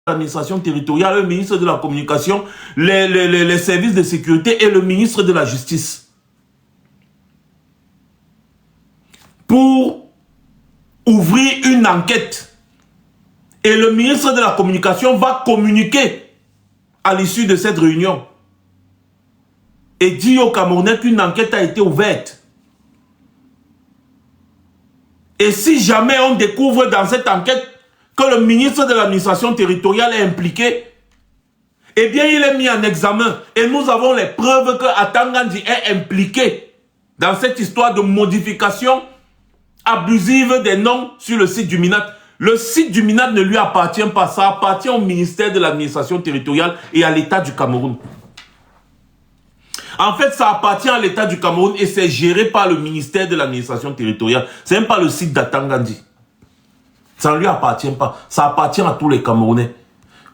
l'administration territoriale, le ministre de la communication, les services de sécurité et le ministre de la justice. Pour ouvrir une enquête. Et le ministre de la communication va communiquer à l'issue de cette réunion. Et dire aux Camerounais qu'une enquête a été ouverte. Et si jamais on découvre dans cette enquête que le ministre de l'administration territoriale est impliqué, eh bien il est mis en examen. Et nous avons les preuves que Atangandi est impliqué dans cette histoire de modification abusive des noms sur le site du MINAT. Le site du MINAT ne lui appartient pas, ça appartient au ministère de l'administration territoriale et à l'État du Cameroun. En fait, ça appartient à l'État du Cameroun et c'est géré par le ministère de l'administration territoriale. C'est même pas le site d'Atangandi. Ça ne lui appartient pas. Ça appartient à tous les Camerounais.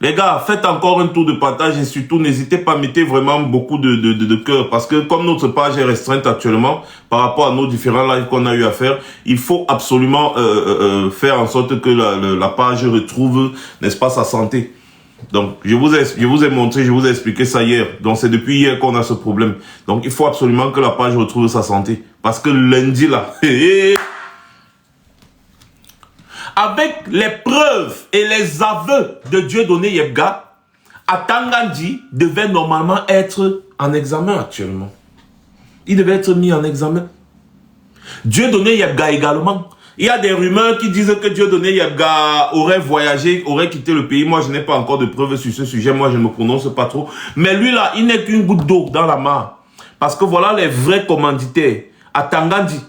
Les gars, faites encore un tour de partage et surtout, n'hésitez pas à mettre vraiment beaucoup de cœur. Parce que comme notre page est restreinte actuellement, par rapport à nos différents lives qu'on a eu à faire, il faut absolument faire en sorte que la page retrouve, n'est-ce pas, sa santé. Donc, je vous ai montré, je vous ai expliqué ça hier. Donc, c'est depuis hier qu'on a ce problème. Donc, il faut absolument que la page retrouve sa santé. Parce que lundi, là, avec les preuves et les aveux de Dieudonné Yebga, Atangandi devait normalement être en examen actuellement. Il devait être mis en examen. Dieudonné Yebga également. Il y a des rumeurs qui disent que Dieudonné Yebga aurait voyagé, aurait quitté le pays. Moi, je n'ai pas encore de preuves sur ce sujet. Moi, je ne me prononce pas trop. Mais lui, là, il n'est qu'une goutte d'eau dans la mare. Parce que voilà les vrais commanditaires. Atangandi.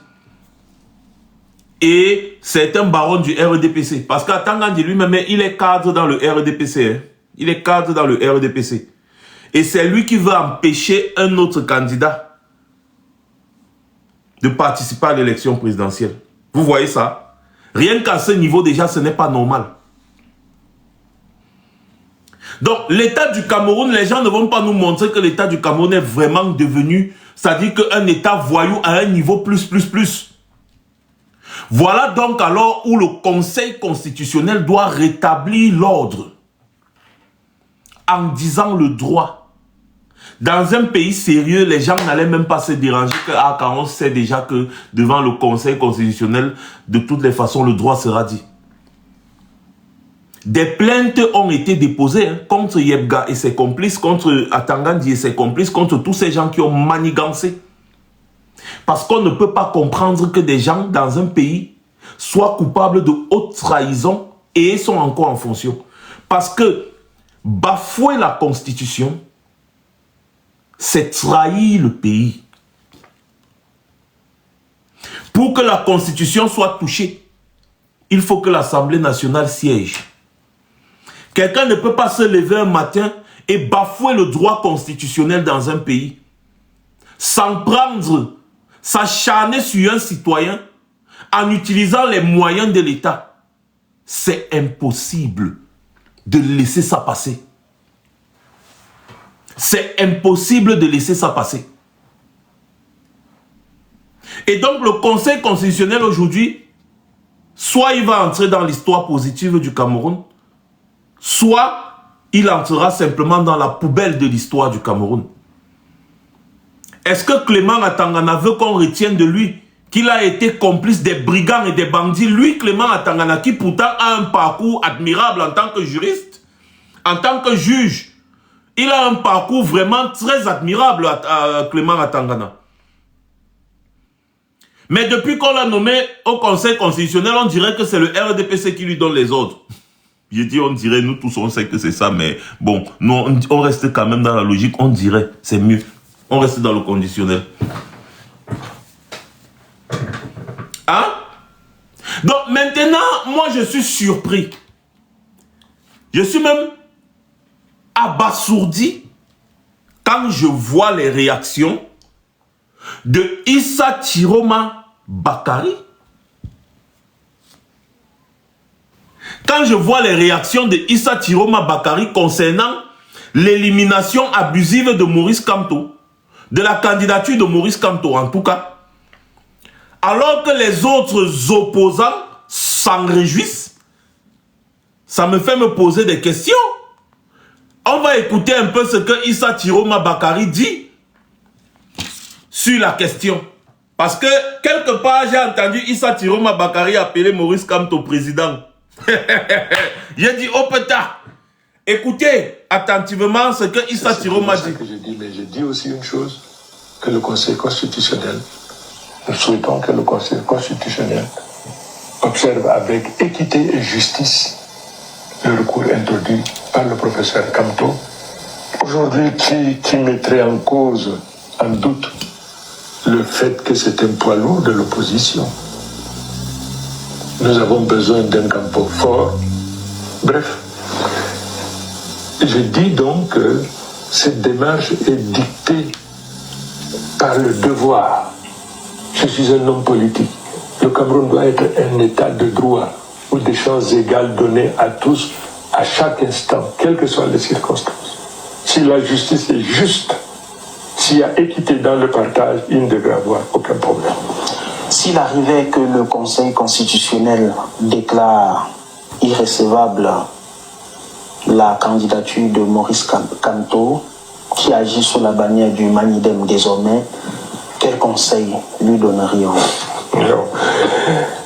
Et c'est un baron du RDPC. Parce qu'Atangandi lui-même, il est cadre dans le RDPC. Hein. Il est cadre dans le RDPC. Et c'est lui qui veut empêcher un autre candidat de participer à l'élection présidentielle. Vous voyez ça? Rien qu'à ce niveau, déjà, ce n'est pas normal. Donc, l'État du Cameroun, les gens ne vont pas nous montrer que l'État du Cameroun est vraiment devenu, c'est-à-dire qu'un État voyou à un niveau plus. Voilà donc alors où le Conseil constitutionnel doit rétablir l'ordre en disant le droit. Dans un pays sérieux, les gens n'allaient même pas se déranger quand on sait déjà que devant le Conseil constitutionnel, de toutes les façons, le droit sera dit. Des plaintes ont été déposées contre Yebga et ses complices, contre Atangandi et ses complices, contre tous ces gens qui ont manigancé. Parce qu'on ne peut pas comprendre que des gens dans un pays soient coupables de haute trahison et sont encore en fonction. Parce que bafouer la Constitution, c'est trahir le pays. Pour que la Constitution soit touchée, il faut que l'Assemblée nationale siège. Quelqu'un ne peut pas se lever un matin et bafouer le droit constitutionnel dans un pays. S'en prendre, s'acharner sur un citoyen en utilisant les moyens de l'État. C'est impossible de laisser ça passer. C'est impossible de laisser ça passer. Et donc le Conseil constitutionnel aujourd'hui, soit il va entrer dans l'histoire positive du Cameroun, soit il entrera simplement dans la poubelle de l'histoire du Cameroun. Est-ce que Clément Atangana veut qu'on retienne de lui qu'il a été complice des brigands et des bandits? Lui, Clément Atangana, qui pourtant a un parcours admirable en tant que juriste, en tant que juge. Il a un parcours vraiment très admirable, Clément Atangana. Mais depuis qu'on l'a nommé au Conseil constitutionnel, on dirait que c'est le RDPC qui lui donne les ordres. Je dis on dirait, nous tous on sait que c'est ça, mais bon, nous, on reste quand même dans la logique, on dirait, c'est mieux. On reste dans le conditionnel. Hein? Donc maintenant, moi je suis surpris. Je suis même abasourdi quand je vois les réactions de Issa Chiroma Bakari. Quand je vois les réactions de Issa Chiroma Bakari concernant l'élimination abusive de Maurice Kamto, de la candidature de Maurice Kamto en tout cas, alors que les autres opposants s'en réjouissent, ça me fait me poser des questions. On va écouter un peu ce que Issa Tiroma Bakari dit sur la question. Parce que quelque part, j'ai entendu Issa Tiroma Bakari appeler Maurice Kamto président. J'ai dit, oh putain, écoutez attentivement ce que Issa Tiroma dit. Mais je dis aussi une chose, que le Conseil constitutionnel, nous souhaitons que le Conseil constitutionnel observe avec équité et justice le recours introduit par le professeur Kamto. Aujourd'hui, qui mettrait en cause, en doute, le fait que c'est un poids lourd de l'opposition. Nous avons besoin d'un Kamto fort. Bref, je dis donc que cette démarche est dictée par le devoir. Je suis un homme politique. Le Cameroun doit être un état de droit où des chances égales données à tous, à chaque instant, quelles que soient les circonstances. Si la justice est juste, s'il y a équité dans le partage, il ne devrait avoir aucun problème. S'il arrivait que le Conseil constitutionnel déclare irrécevable la candidature de Maurice Kamto, qui agit sous la bannière du Manidem désormais, quel conseil lui donnerions?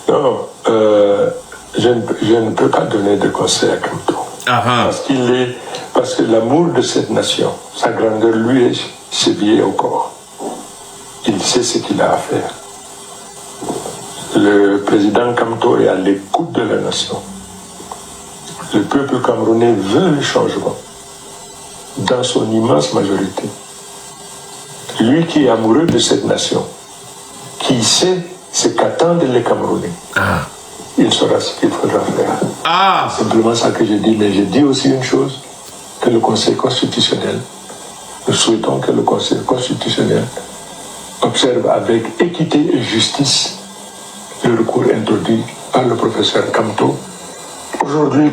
Non, je ne peux pas donner de conseil à Kamto. Parce que l'amour de cette nation, sa grandeur, lui est chevillé au corps. Il sait ce qu'il a à faire. Le président Kamto est à l'écoute de la nation. Le peuple camerounais veut le changement, dans son immense majorité. Lui qui est amoureux de cette nation, qui sait ce qu'attendent les Camerounais, il saura ce qu'il faudra faire. C'est simplement ça que je dis, mais je dis aussi une chose, que le Conseil constitutionnel, nous souhaitons que le Conseil constitutionnel observe avec équité et justice le recours introduit par le professeur Kamto. Aujourd'hui,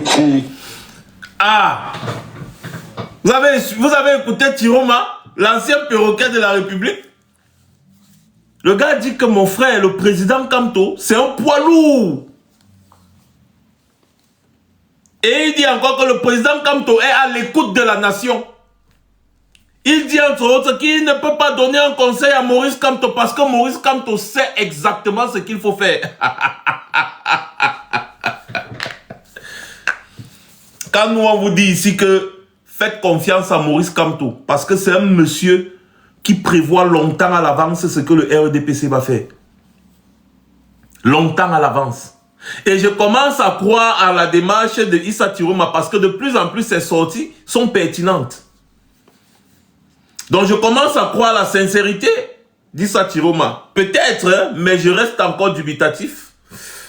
Vous avez écouté Tiroma, l'ancien perroquet de la République? Le gars dit que mon frère, le président Kamto, c'est un poids lourd. Et il dit encore que le président Kamto est à l'écoute de la nation. Il dit entre autres qu'il ne peut pas donner un conseil à Maurice Kamto parce que Maurice Kamto sait exactement ce qu'il faut faire. Quand nous on vous dit ici que faites confiance à Maurice Kamto parce que c'est un monsieur qui prévoit longtemps à l'avance ce que le RDPC va faire. Longtemps à l'avance. Et je commence à croire à la démarche de Issa Tiroma parce que de plus en plus ses sorties sont pertinentes. Donc je commence à croire à la sincérité d'Issa Tiroma. Peut-être, hein, mais je reste encore dubitatif.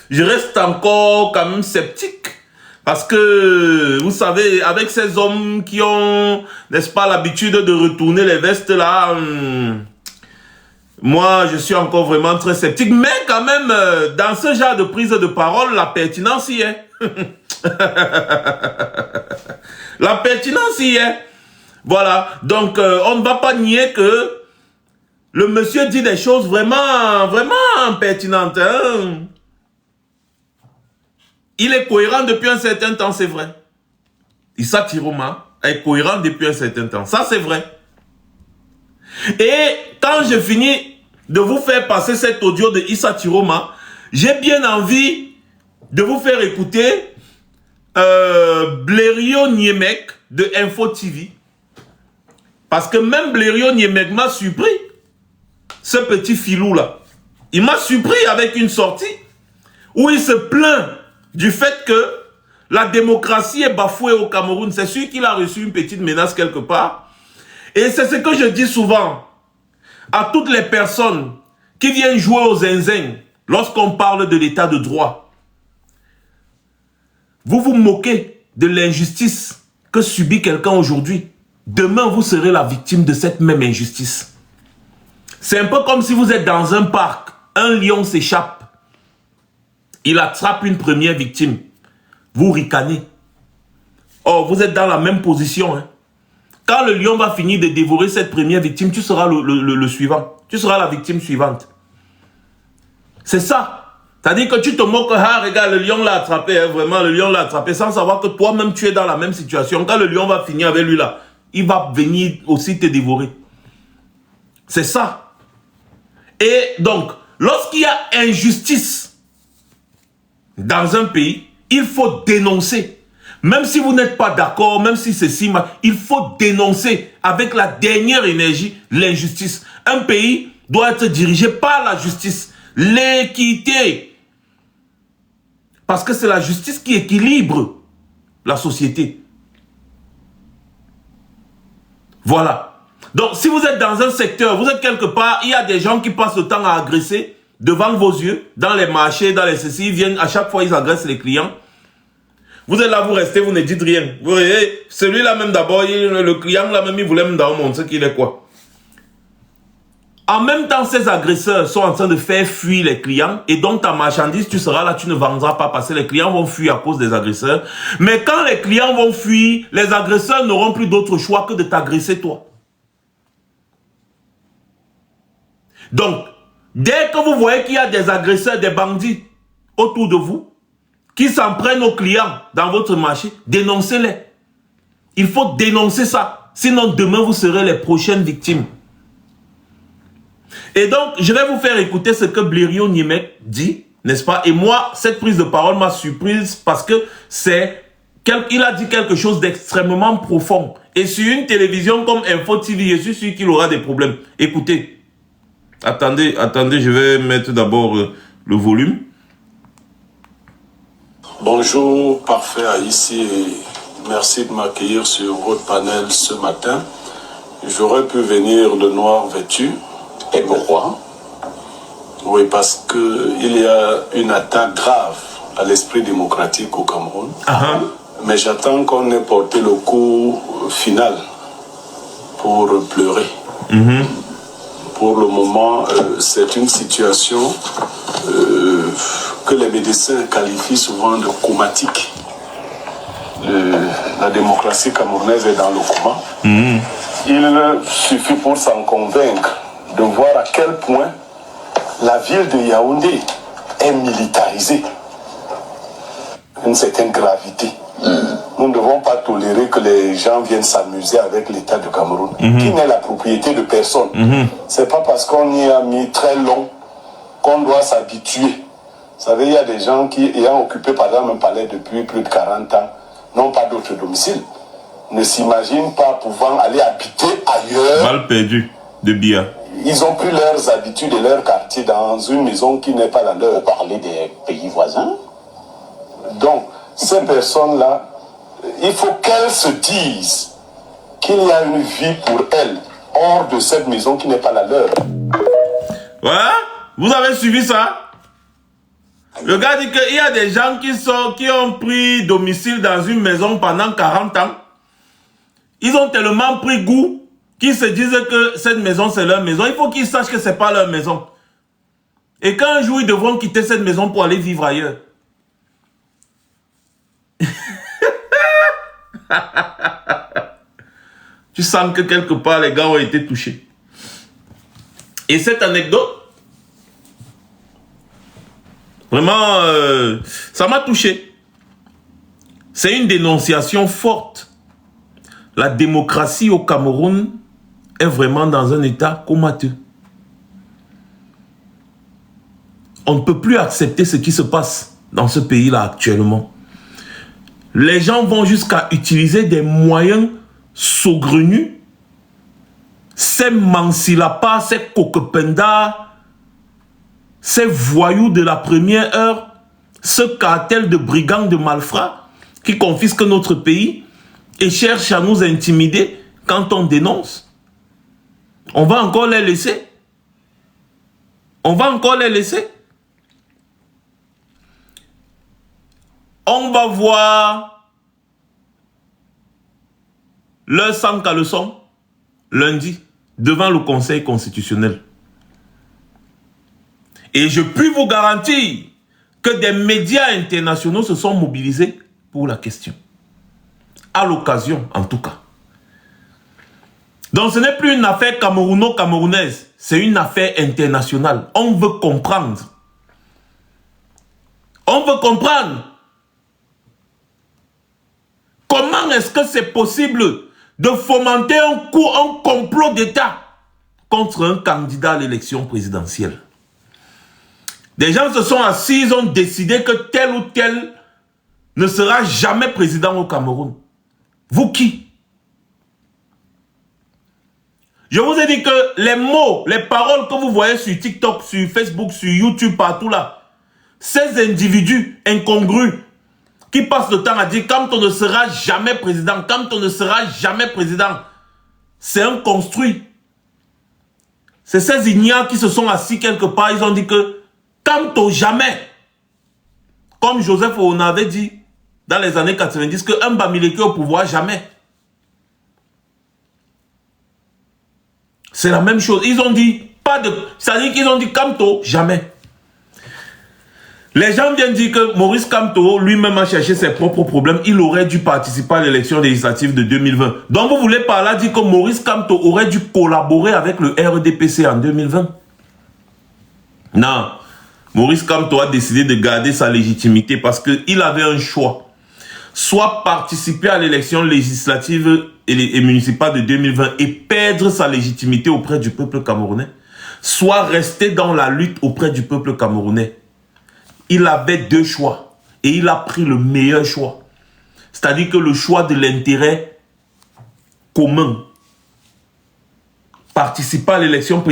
Je reste encore quand même sceptique. Parce que, vous savez, avec ces hommes qui ont, n'est-ce pas, l'habitude de retourner les vestes là, moi, je suis encore vraiment très sceptique. Mais quand même, dans ce genre de prise de parole, la pertinence y est. La pertinence y est. Voilà. Donc, on ne va pas nier que le monsieur dit des choses vraiment, vraiment pertinentes. Hein? Il est cohérent depuis un certain temps, c'est vrai. Issa Tiroma est cohérent depuis un certain temps. Ça, c'est vrai. Et quand je finis de vous faire passer cet audio de Issa Tiroma, j'ai bien envie de vous faire écouter Blériot Niemek de Info TV. Parce que même Blériot Niemek m'a surpris. Ce petit filou là. Il m'a surpris avec une sortie où il se plaint du fait que la démocratie est bafouée au Cameroun. C'est sûr qu'il a reçu une petite menace quelque part. Et c'est ce que je dis souvent à toutes les personnes qui viennent jouer aux zinzin lorsqu'on parle de l'état de droit. Vous vous moquez de l'injustice que subit quelqu'un aujourd'hui. Demain, vous serez la victime de cette même injustice. C'est un peu comme si vous êtes dans un parc. Un lion s'échappe. Il attrape une première victime. Vous ricanez. Oh, vous êtes dans la même position. Hein. Quand le lion va finir de dévorer cette première victime, tu seras le suivant. Tu seras la victime suivante. C'est ça. C'est-à-dire que tu te moques, ah, regarde, le lion l'a attrapé, hein, vraiment, le lion l'a attrapé, sans savoir que toi-même, tu es dans la même situation. Quand le lion va finir avec lui, là, il va venir aussi te dévorer. C'est ça. Et donc, lorsqu'il y a injustice dans un pays, il faut dénoncer. Même si vous n'êtes pas d'accord, même si c'est si mal, il faut dénoncer avec la dernière énergie l'injustice. Un pays doit être dirigé par la justice, l'équité. Parce que c'est la justice qui équilibre la société. Voilà. Donc, si vous êtes dans un secteur, vous êtes quelque part, il y a des gens qui passent le temps à agresser devant vos yeux, dans les marchés, dans les ceci, ils viennent, à chaque fois, ils agressent les clients. Vous êtes là, vous restez, vous ne dites rien. Vous voyez, celui-là même d'abord, le client là même, il voulait même d'abord montrer qu'il est quoi. En même temps, ces agresseurs sont en train de faire fuir les clients et donc ta marchandise, tu seras là, tu ne vendras pas parce que les clients vont fuir à cause des agresseurs. Mais quand les clients vont fuir, les agresseurs n'auront plus d'autre choix que de t'agresser toi. Donc, dès que vous voyez qu'il y a des agresseurs, des bandits autour de vous, qui s'en prennent aux clients dans votre marché, dénoncez-les. Il faut dénoncer ça. Sinon, demain, vous serez les prochaines victimes. Et donc, je vais vous faire écouter ce que Blériot Niemek dit, n'est-ce pas? Et moi, cette prise de parole m'a surprise parce que il a dit quelque chose d'extrêmement profond. Et sur une télévision comme Info TV, je suis sûr qu'il aura des problèmes. Écoutez. Attendez, je vais mettre d'abord le volume. Bonjour, parfait ici et merci de m'accueillir sur votre panel ce matin. J'aurais pu venir de noir vêtu. Et pourquoi? Oui, parce qu'il y a une attaque grave à l'esprit démocratique au Cameroun. Mais j'attends qu'on ait porté le coup final pour pleurer. Pour le moment, c'est une situation que les médecins qualifient souvent de comatique. La démocratie camerounaise est dans le coma. Il suffit pour s'en convaincre de voir à quel point la ville de Yaoundé est militarisée. Une certaine gravité. Nous ne devons pas tolérer que les gens viennent s'amuser avec l'État du Cameroun, qui n'est la propriété de personne. C'est pas parce qu'on y a mis très long qu'on doit s'habituer. Vous savez, il y a des gens qui, ayant occupé par exemple un palais depuis plus de 40 ans, n'ont pas d'autre domicile, ne s'imaginent pas pouvant aller habiter ailleurs. Mal perdu de Bia. Ils ont pris leurs habitudes et leur quartier dans une maison qui n'est pas la leur. Parler des pays voisins. Donc, ces personnes-là, il faut qu'elles se disent qu'il y a une vie pour elles hors de cette maison qui n'est pas la leur. Ouais, vous avez suivi ça? Le gars dit qu'il y a des gens qui ont pris domicile dans une maison pendant 40 ans. Ils ont tellement pris goût qu'ils se disent que cette maison c'est leur maison. Il faut qu'ils sachent que c'est pas leur maison. Et qu'un jour ils devront quitter cette maison pour aller vivre ailleurs. Tu sens que quelque part les gars ont été touchés. Et cette anecdote, vraiment, ça m'a touché. C'est une dénonciation forte. La démocratie au Cameroun est vraiment dans un état comateux. On ne peut plus accepter ce qui se passe dans ce pays-là actuellement. Les gens vont jusqu'à utiliser des moyens saugrenus. Ces Mansilapa, ces Kokopenda, ces voyous de la première heure, ce cartel de brigands de malfrats qui confisquent notre pays et cherchent à nous intimider quand on dénonce. On va encore les laisser. On va encore les laisser. On va voir leur sang caleçon lundi devant le Conseil constitutionnel. Et je puis vous garantir que des médias internationaux se sont mobilisés pour la question. À l'occasion, en tout cas. Donc ce n'est plus une affaire camerouno-camerounaise, c'est une affaire internationale. On veut comprendre On veut comprendre. Comment est-ce que c'est possible de fomenter un complot d'État contre un candidat à l'élection présidentielle? Des gens se sont assis, ils ont décidé que tel ou tel ne sera jamais président au Cameroun. Vous qui? Je vous ai dit que les mots, les paroles que vous voyez sur TikTok, sur Facebook, sur YouTube, partout là, ces individus incongrus qui passent le temps à dire quand on ne sera jamais président, quand on ne sera jamais président, c'est un construit. C'est ces ignares qui se sont assis quelque part, ils ont dit que quand on jamais, comme Joseph on avait dit dans les années 90, qu'un Bamileke au pouvoir, jamais. C'est la même chose. Ils ont dit, pas de... C'est-à-dire qu'ils ont dit Kamto, jamais. Les gens viennent dire que Maurice Kamto, lui-même a cherché ses propres problèmes. Il aurait dû participer à l'élection législative de 2020. Donc vous voulez par là dire que Maurice Kamto aurait dû collaborer avec le RDPC en 2020? Non. Maurice Kamto a décidé de garder sa légitimité parce qu'il avait un choix. Soit participer à l'élection législative et municipale de 2020 et perdre sa légitimité auprès du peuple camerounais, soit rester dans la lutte auprès du peuple camerounais. Il avait deux choix et il a pris le meilleur choix. C'est-à-dire que le choix de l'intérêt commun. Participer à l'élection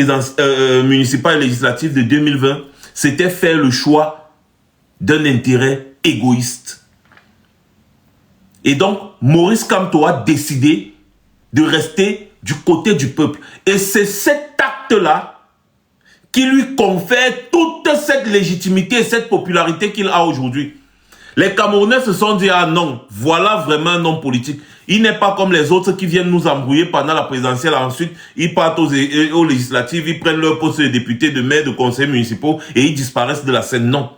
municipale et législative de 2020, c'était faire le choix d'un intérêt égoïste. Et donc, Maurice Kamto a décidé de rester du côté du peuple. Et c'est cet acte-là qui lui confère toute cette légitimité et cette popularité qu'il a aujourd'hui. Les Camerounais se sont dit, ah non, voilà vraiment un homme politique. Il n'est pas comme les autres qui viennent nous embrouiller pendant la présidentielle. Ensuite, ils partent aux législatives, ils prennent leur poste de député, de maire, de conseillers municipaux et ils disparaissent de la scène. Non.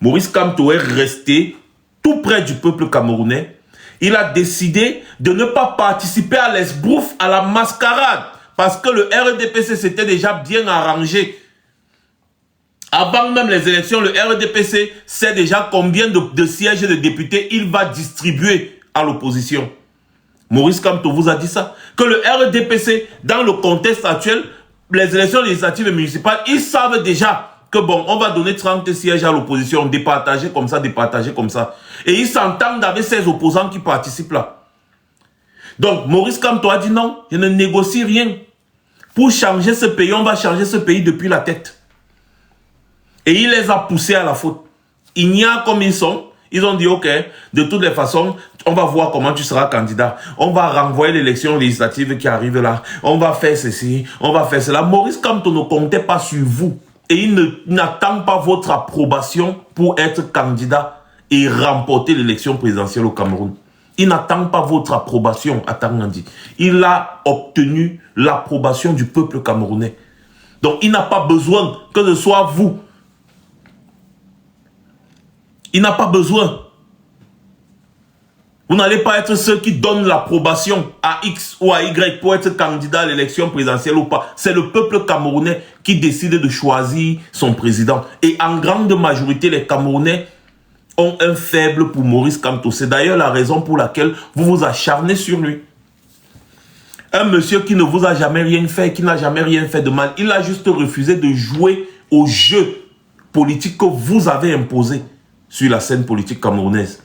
Maurice Kamto est resté tout près du peuple camerounais. Il a décidé de ne pas participer à l'esbrouf, à la mascarade. Parce que le RDPC s'était déjà bien arrangé. Avant même les élections, le RDPC sait déjà combien de sièges et de députés il va distribuer à l'opposition. Maurice Kamto vous a dit ça. Que le RDPC, dans le contexte actuel, les élections législatives et municipales, ils savent déjà que bon, on va donner 30 sièges à l'opposition, départager comme ça, départager comme ça. Et ils s'entendent avec ces opposants qui participent là. Donc, Maurice Kamto a dit non, je ne négocie rien. Pour changer ce pays, on va changer ce pays depuis la tête. Et il les a poussés à la faute. Il n'y a comme ils sont. Ils ont dit, ok, de toutes les façons, on va voir comment tu seras candidat. On va renvoyer l'élection législative qui arrive là. On va faire ceci, on va faire cela. Maurice Kamto ne comptait pas sur vous. Et il n'attend pas votre approbation pour être candidat et remporter l'élection présidentielle au Cameroun. Il n'attend pas votre approbation à Tangandi. Il a obtenu l'approbation du peuple camerounais. Donc il n'a pas besoin que ce soit vous. Il n'a pas besoin. Vous n'allez pas être ceux qui donnent l'approbation à X ou à Y pour être candidat à l'élection présidentielle ou pas. C'est le peuple camerounais qui décide de choisir son président. Et en grande majorité, les Camerounais ont un faible pour Maurice Kamto. C'est d'ailleurs la raison pour laquelle vous vous acharnez sur lui. Un monsieur qui ne vous a jamais rien fait, qui n'a jamais rien fait de mal, il a juste refusé de jouer au jeu politique que vous avez imposé sur la scène politique camerounaise.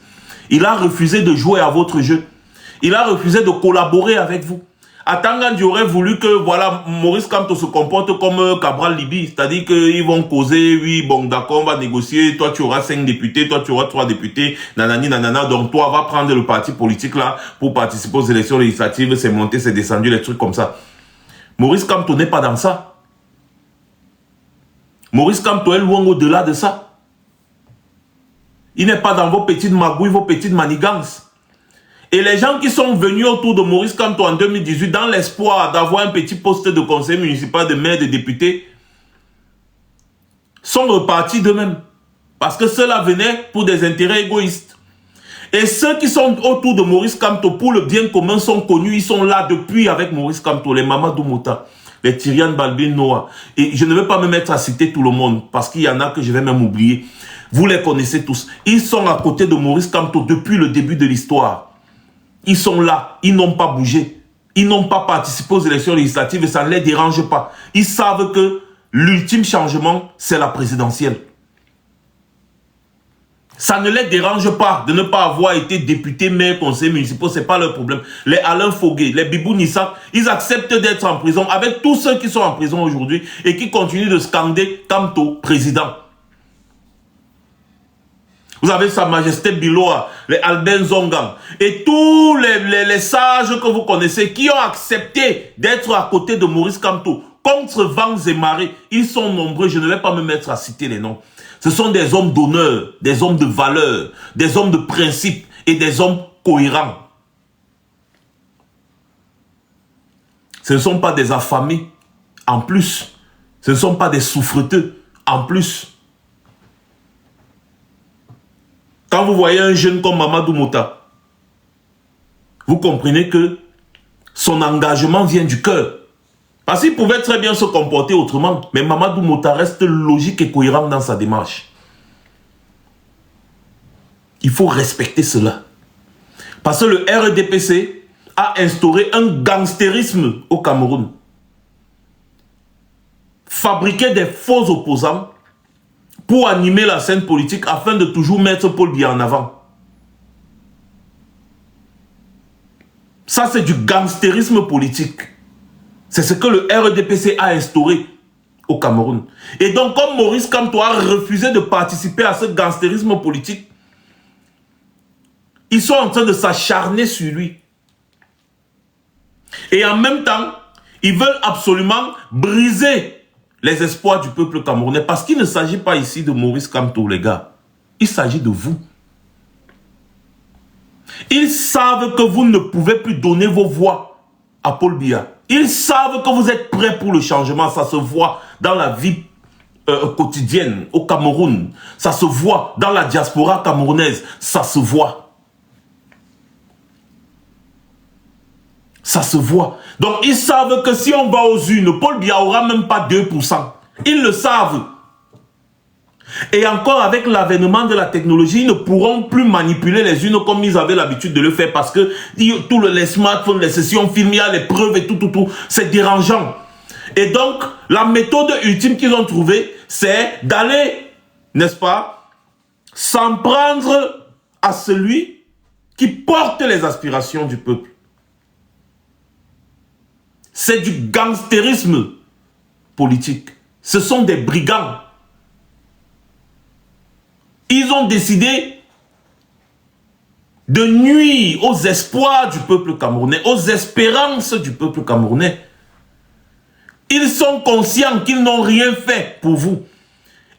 Il a refusé de jouer à votre jeu. Il a refusé de collaborer avec vous. Atangandi aurait voulu que voilà, Maurice Kamto se comporte comme Cabral Libi. C'est-à-dire qu'ils vont causer, oui, bon, d'accord, on va négocier. Toi, tu auras 5 députés, toi, tu auras 3 députés, nanani, nanana. Donc, toi, va prendre le parti politique là pour participer aux élections législatives. C'est monté, c'est descendu, les trucs comme ça. Maurice Kamto n'est pas dans ça. Maurice Kamto est loin au-delà de ça. Il n'est pas dans vos petites magouilles, vos petites manigances. Et les gens qui sont venus autour de Maurice Kamto en 2018 dans l'espoir d'avoir un petit poste de conseiller municipal, de maire, de député, sont repartis d'eux-mêmes. Parce que ceux-là venaient pour des intérêts égoïstes. Et ceux qui sont autour de Maurice Kamto pour le bien commun sont connus, ils sont là depuis avec Maurice Kamto, les Mamadou Mouta, les Tyrian Balbin Noah. Et je ne vais pas me mettre à citer tout le monde parce qu'il y en a que je vais même oublier. Vous les connaissez tous. Ils sont à côté de Maurice Kamto depuis le début de l'histoire. Ils sont là. Ils n'ont pas bougé. Ils n'ont pas participé aux élections législatives et ça ne les dérange pas. Ils savent que l'ultime changement, c'est la présidentielle. Ça ne les dérange pas de ne pas avoir été député, maire, conseiller municipal, ce n'est pas leur problème. Les Alain Fogué, les Bibou Nissa, ils acceptent d'être en prison avec tous ceux qui sont en prison aujourd'hui et qui continuent de scander Kamto président. Vous avez Sa Majesté Biloa, les Albin Zongang et tous les sages que vous connaissez qui ont accepté d'être à côté de Maurice Kamto contre vents et marées. Ils sont nombreux, je ne vais pas me mettre à citer les noms. Ce sont des hommes d'honneur, des hommes de valeur, des hommes de principe et des hommes cohérents. Ce ne sont pas des affamés en plus. Ce ne sont pas des souffreteux en plus. Quand vous voyez un jeune comme Mamadou Mota, vous comprenez que son engagement vient du cœur. Parce qu'il pouvait très bien se comporter autrement, mais Mamadou Mota reste logique et cohérent dans sa démarche. Il faut respecter cela. Parce que le RDPC a instauré un gangstérisme au Cameroun. Fabriquer des faux opposants pour animer la scène politique afin de toujours mettre Paul Biya en avant. Ça, c'est du gangstérisme politique. C'est ce que le RDPC a instauré au Cameroun. Et donc, comme Maurice Kamto a refusé de participer à ce gangstérisme politique, ils sont en train de s'acharner sur lui. Et en même temps, ils veulent absolument briser les espoirs du peuple camerounais. Parce qu'il ne s'agit pas ici de Maurice Kamto, les gars. Il s'agit de vous. Ils savent que vous ne pouvez plus donner vos voix à Paul Biya. Ils savent que vous êtes prêts pour le changement. Ça se voit dans la vie quotidienne au Cameroun. Ça se voit dans la diaspora camerounaise. Ça se voit. Ça se voit. Donc ils savent que si on va aux urnes, Paul Biya n'aura même pas 2%. Ils le savent. Et encore avec l'avènement de la technologie, ils ne pourront plus manipuler les urnes comme ils avaient l'habitude de le faire parce que tous les smartphones, les sessions filmées, il y a les preuves et tout, c'est dérangeant. Et donc, la méthode ultime qu'ils ont trouvée, c'est d'aller, n'est-ce pas, s'en prendre à celui qui porte les aspirations du peuple. C'est du gangstérisme politique. Ce sont des brigands. Ils ont décidé de nuire aux espoirs du peuple camerounais, aux espérances du peuple camerounais. Ils sont conscients qu'ils n'ont rien fait pour vous.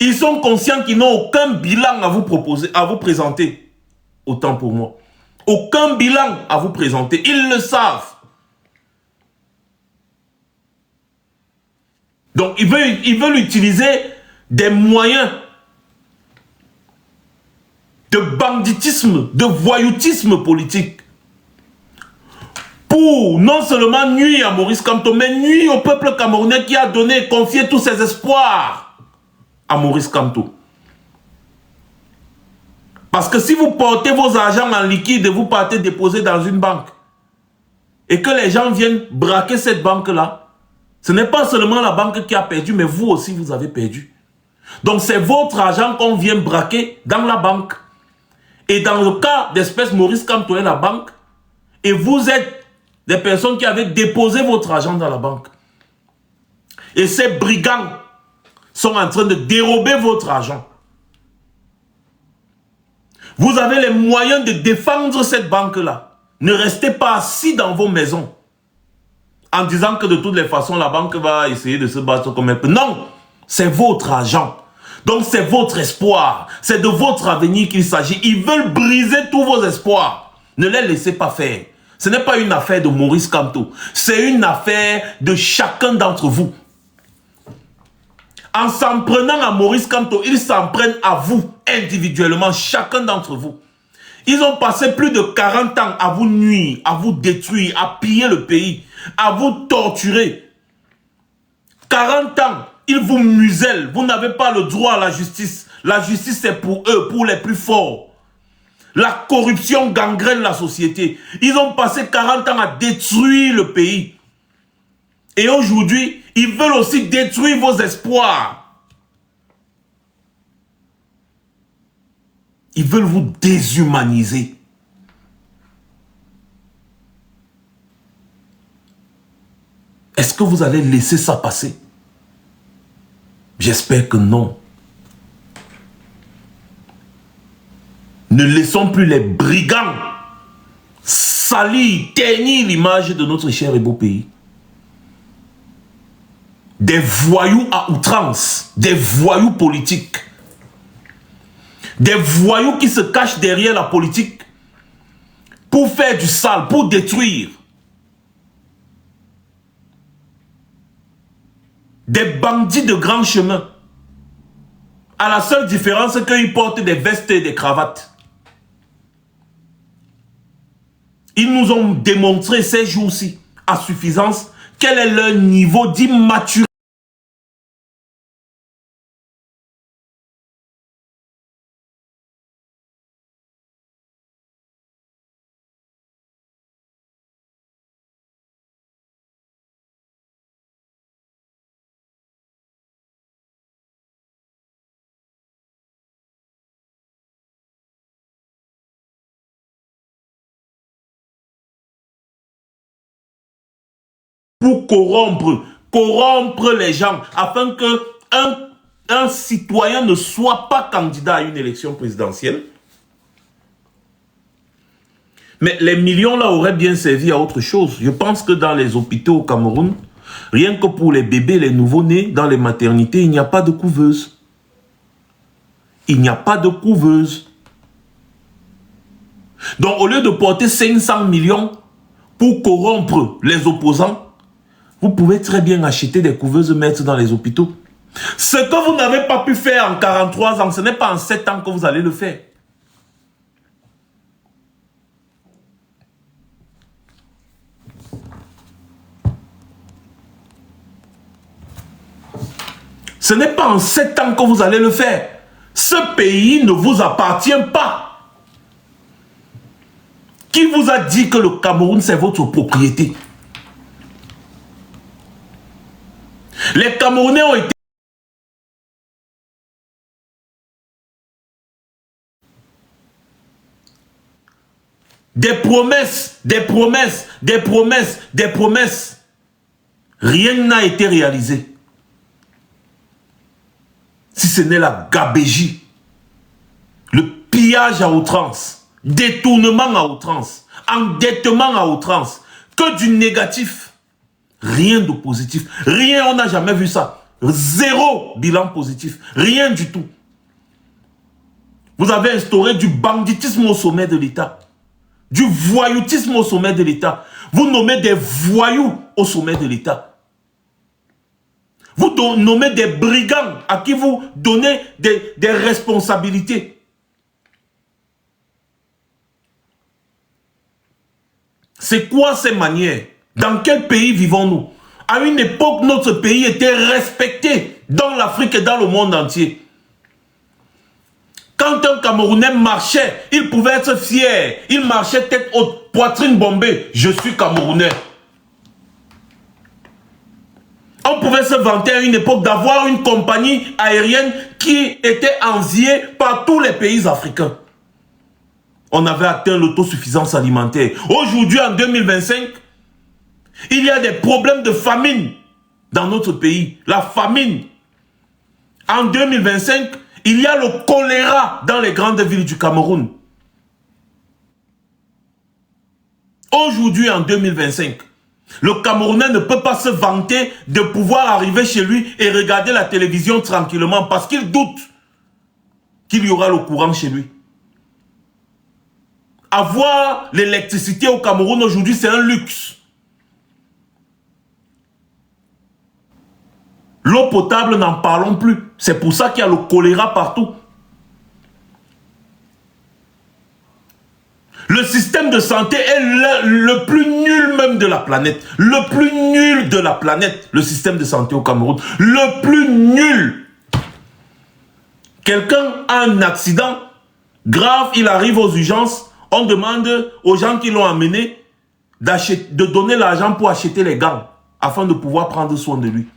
Ils sont conscients qu'ils n'ont aucun bilan à vous proposer, à vous présenter. Autant pour moi. Aucun bilan à vous présenter. Ils le savent. Donc, ils veulent utiliser des moyens de banditisme, de voyoutisme politique pour non seulement nuire à Maurice Kamto, mais nuire au peuple camerounais qui a donné, confié tous ses espoirs à Maurice Kamto. Parce que si vous portez vos argents en liquide et vous partez déposer dans une banque et que les gens viennent braquer cette banque-là, ce n'est pas seulement la banque qui a perdu, mais vous aussi vous avez perdu. Donc c'est votre argent qu'on vient braquer dans la banque. Et dans le cas d'espèce Maurice Kamto est la banque, et vous êtes des personnes qui avaient déposé votre argent dans la banque. Et ces brigands sont en train de dérober votre argent. Vous avez les moyens de défendre cette banque-là. Ne restez pas assis dans vos maisons en disant que de toutes les façons, la banque va essayer de se battre comme elle peut. Non, c'est votre argent. Donc c'est votre espoir, c'est de votre avenir qu'il s'agit. Ils veulent briser tous vos espoirs. Ne les laissez pas faire. Ce n'est pas une affaire de Maurice Kamto, c'est une affaire de chacun d'entre vous. En s'en prenant à Maurice Kamto, ils s'en prennent à vous individuellement, chacun d'entre vous. Ils ont passé plus de 40 ans à vous nuire, à vous détruire, à piller le pays, à vous torturer. 40 ans. Ils vous musellent, vous n'avez pas le droit à la justice. La justice, c'est pour eux, pour les plus forts. La corruption gangrène la société. Ils ont passé 40 ans à détruire le pays. Et aujourd'hui, ils veulent aussi détruire vos espoirs. Ils veulent vous déshumaniser. Est-ce que vous allez laisser ça passer? J'espère que non. Ne laissons plus les brigands salir, ternir l'image de notre cher et beau pays. Des voyous à outrance, des voyous politiques, des voyous qui se cachent derrière la politique pour faire du sale, pour détruire. Des bandits de grand chemin, à la seule différence qu'ils portent des vestes et des cravates. Ils nous ont démontré ces jours-ci, à suffisance, quel est leur niveau d'immaturité. Pour corrompre les gens, afin que un citoyen ne soit pas candidat à une élection présidentielle. Mais les millions là auraient bien servi à autre chose. Je pense que dans les hôpitaux au Cameroun, rien que pour les bébés, les nouveau-nés, dans les maternités, il n'y a pas de couveuse. Il n'y a pas de couveuse. Donc au lieu de porter 500 millions pour corrompre les opposants, vous pouvez très bien acheter des couveuses, mettre dans les hôpitaux. Ce que vous n'avez pas pu faire en 43 ans, ce n'est pas en 7 ans que vous allez le faire. Ce n'est pas en 7 ans que vous allez le faire. Ce pays ne vous appartient pas. Qui vous a dit que le Cameroun, c'est votre propriété? Les Camerounais ont été... Des promesses, des promesses, des promesses, des promesses. Rien n'a été réalisé. Si ce n'est la gabégie, le pillage à outrance, détournement à outrance, endettement à outrance, que du négatif. Rien de positif. Rien, on n'a jamais vu ça. Zéro bilan positif. Rien du tout. Vous avez instauré du banditisme au sommet de l'État. Du voyoutisme au sommet de l'État. Vous nommez des voyous au sommet de l'État. Vous nommez des brigands à qui vous donnez des responsabilités. C'est quoi ces manières? Dans quel pays vivons-nous? À une époque, notre pays était respecté dans l'Afrique et dans le monde entier. Quand un Camerounais marchait, il pouvait être fier. Il marchait tête haute, poitrine bombée. Je suis Camerounais. On pouvait se vanter à une époque d'avoir une compagnie aérienne qui était enviée par tous les pays africains. On avait atteint l'autosuffisance alimentaire. Aujourd'hui, en 2025, il y a des problèmes de famine dans notre pays. La famine. En 2025, il y a le choléra dans les grandes villes du Cameroun. Aujourd'hui, en 2025, le Camerounais ne peut pas se vanter de pouvoir arriver chez lui et regarder la télévision tranquillement parce qu'il doute qu'il y aura le courant chez lui. Avoir l'électricité au Cameroun aujourd'hui, c'est un luxe. L'eau potable, n'en parlons plus. C'est pour ça qu'il y a le choléra partout. Le système de santé est le plus nul même de la planète. Le plus nul de la planète, le système de santé au Cameroun. Le plus nul. Quelqu'un a un accident grave, il arrive aux urgences, on demande aux gens qui l'ont amené de donner l'argent pour acheter les gants afin de pouvoir prendre soin de lui.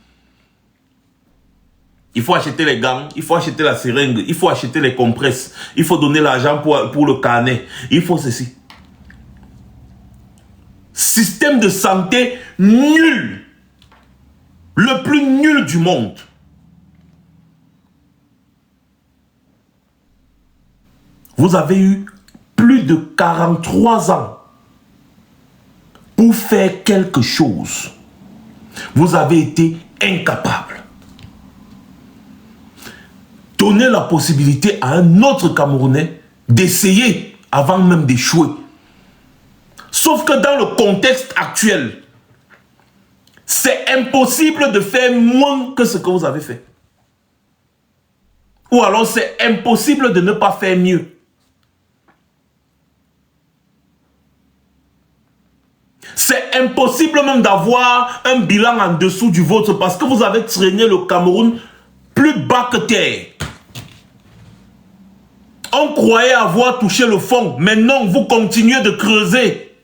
Il faut acheter les gants, il faut acheter la seringue, il faut acheter les compresses, il faut donner l'argent pour le carnet, il faut ceci. Système de santé nul, le plus nul du monde. Vous avez eu plus de 43 ans pour faire quelque chose. Vous avez été incapable. Donnez la possibilité à un autre Camerounais d'essayer avant même d'échouer. Sauf que dans le contexte actuel, c'est impossible de faire moins que ce que vous avez fait. Ou alors c'est impossible de ne pas faire mieux. C'est impossible même d'avoir un bilan en dessous du vôtre parce que vous avez traîné le Cameroun plus bas que terre. On croyait avoir touché le fond, mais non, vous continuez de creuser.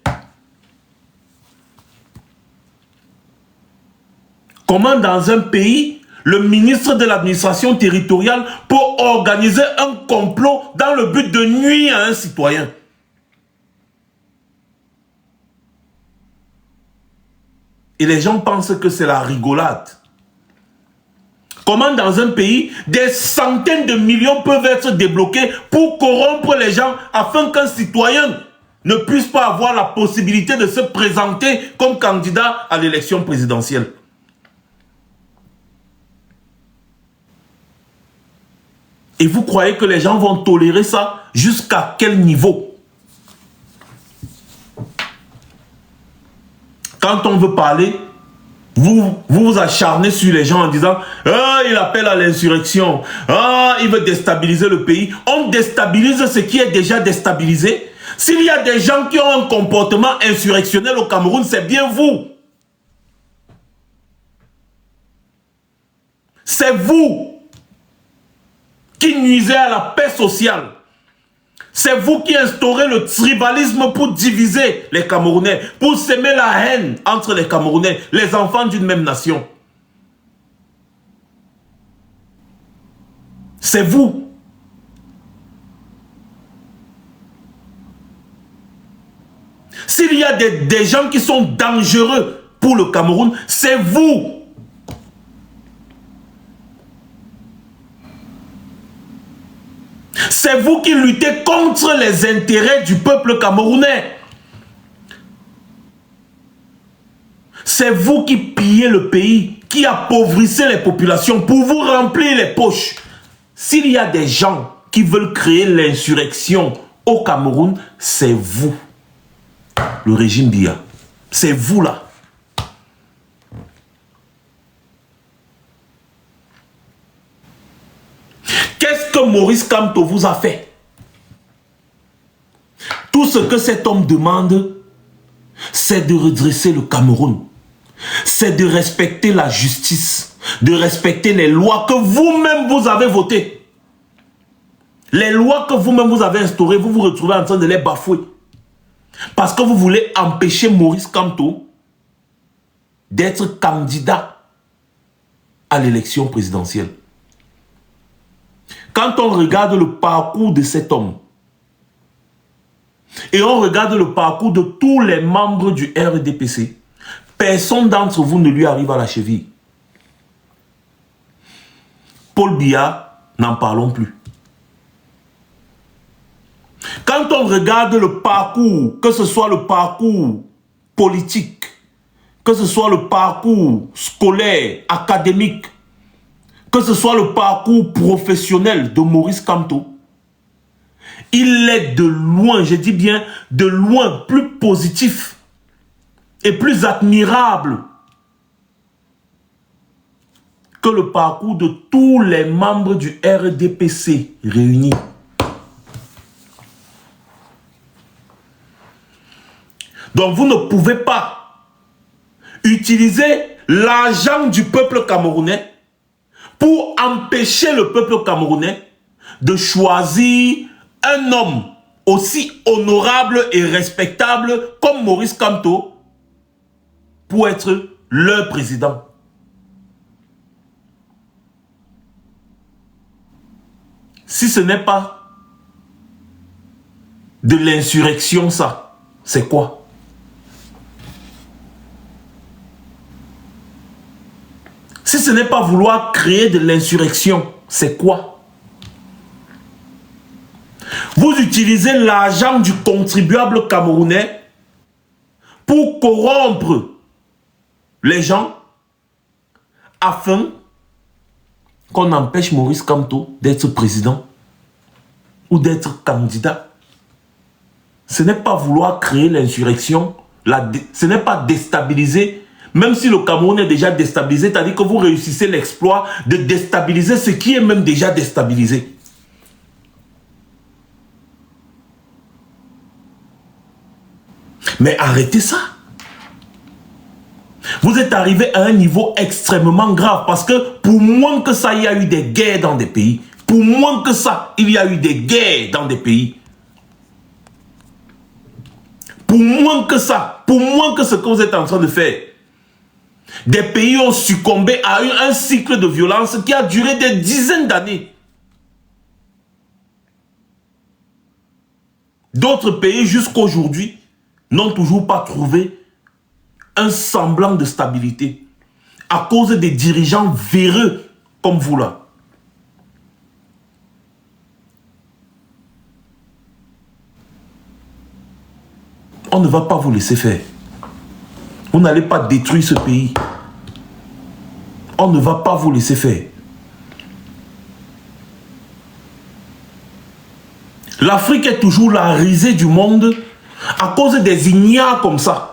Comment dans un pays, le ministre de l'administration territoriale peut organiser un complot dans le but de nuire à un citoyen? Et les gens pensent que c'est la rigolade. Comment dans un pays, des centaines de millions peuvent être débloqués pour corrompre les gens afin qu'un citoyen ne puisse pas avoir la possibilité de se présenter comme candidat à l'élection présidentielle? Et vous croyez que les gens vont tolérer ça jusqu'à quel niveau? Quand on veut parler, vous vous acharnez sur les gens en disant « Ah, il appelle à l'insurrection. Ah, il veut déstabiliser le pays. » On déstabilise ce qui est déjà déstabilisé. S'il y a des gens qui ont un comportement insurrectionnel au Cameroun, c'est bien vous. C'est vous qui nuisez à la paix sociale. C'est vous qui instaurez le tribalisme pour diviser les Camerounais, pour semer la haine entre les Camerounais, les enfants d'une même nation. C'est vous. S'il y a des gens qui sont dangereux pour le Cameroun, c'est vous. C'est vous qui luttez contre les intérêts du peuple camerounais. C'est vous qui pillez le pays, qui appauvrissez les populations pour vous remplir les poches. S'il y a des gens qui veulent créer l'insurrection au Cameroun, c'est vous. Le régime Biya. C'est vous là. Qu'est-ce que Maurice Kamto vous a fait? Tout ce que cet homme demande, c'est de redresser le Cameroun. C'est de respecter la justice, de respecter les lois que vous-même vous avez votées. Les lois que vous-même vous avez instaurées, vous vous retrouvez en train de les bafouer. Parce que vous voulez empêcher Maurice Kamto d'être candidat à l'élection présidentielle. Quand on regarde le parcours de cet homme, et on regarde le parcours de tous les membres du RDPC, personne d'entre vous ne lui arrive à la cheville. Paul Biya, n'en parlons plus. Quand on regarde le parcours, que ce soit le parcours politique, que ce soit le parcours scolaire, académique, que ce soit le parcours professionnel de Maurice Kamto, il est de loin, je dis bien de loin, plus positif et plus admirable que le parcours de tous les membres du RDPC réunis. Donc vous ne pouvez pas utiliser l'argent du peuple camerounais pour empêcher le peuple camerounais de choisir un homme aussi honorable et respectable comme Maurice Kamto pour être leur président. Si ce n'est pas de l'insurrection, ça, c'est quoi? Si ce n'est pas vouloir créer de l'insurrection, c'est quoi? Vous utilisez l'argent du contribuable camerounais pour corrompre les gens afin qu'on empêche Maurice Kamto d'être président ou d'être candidat. Ce n'est pas vouloir créer l'insurrection, ce n'est pas déstabiliser, même si le Cameroun est déjà déstabilisé, c'est-à-dire que vous réussissez l'exploit de déstabiliser ce qui est même déjà déstabilisé. Mais arrêtez ça. Vous êtes arrivé à un niveau extrêmement grave parce que pour moins que ça, il y a eu des guerres dans des pays. Pour moins que ça, il y a eu des guerres dans des pays. Pour moins que ça, pour moins que ce que vous êtes en train de faire, des pays ont succombé à un cycle de violence qui a duré des dizaines d'années. D'autres pays, jusqu'aujourd'hui, n'ont toujours pas trouvé un semblant de stabilité à cause des dirigeants véreux comme vous là. On ne va pas vous laisser faire. Vous n'allez pas détruire ce pays. On ne va pas vous laisser faire. L'Afrique est toujours la risée du monde à cause des ignares comme ça.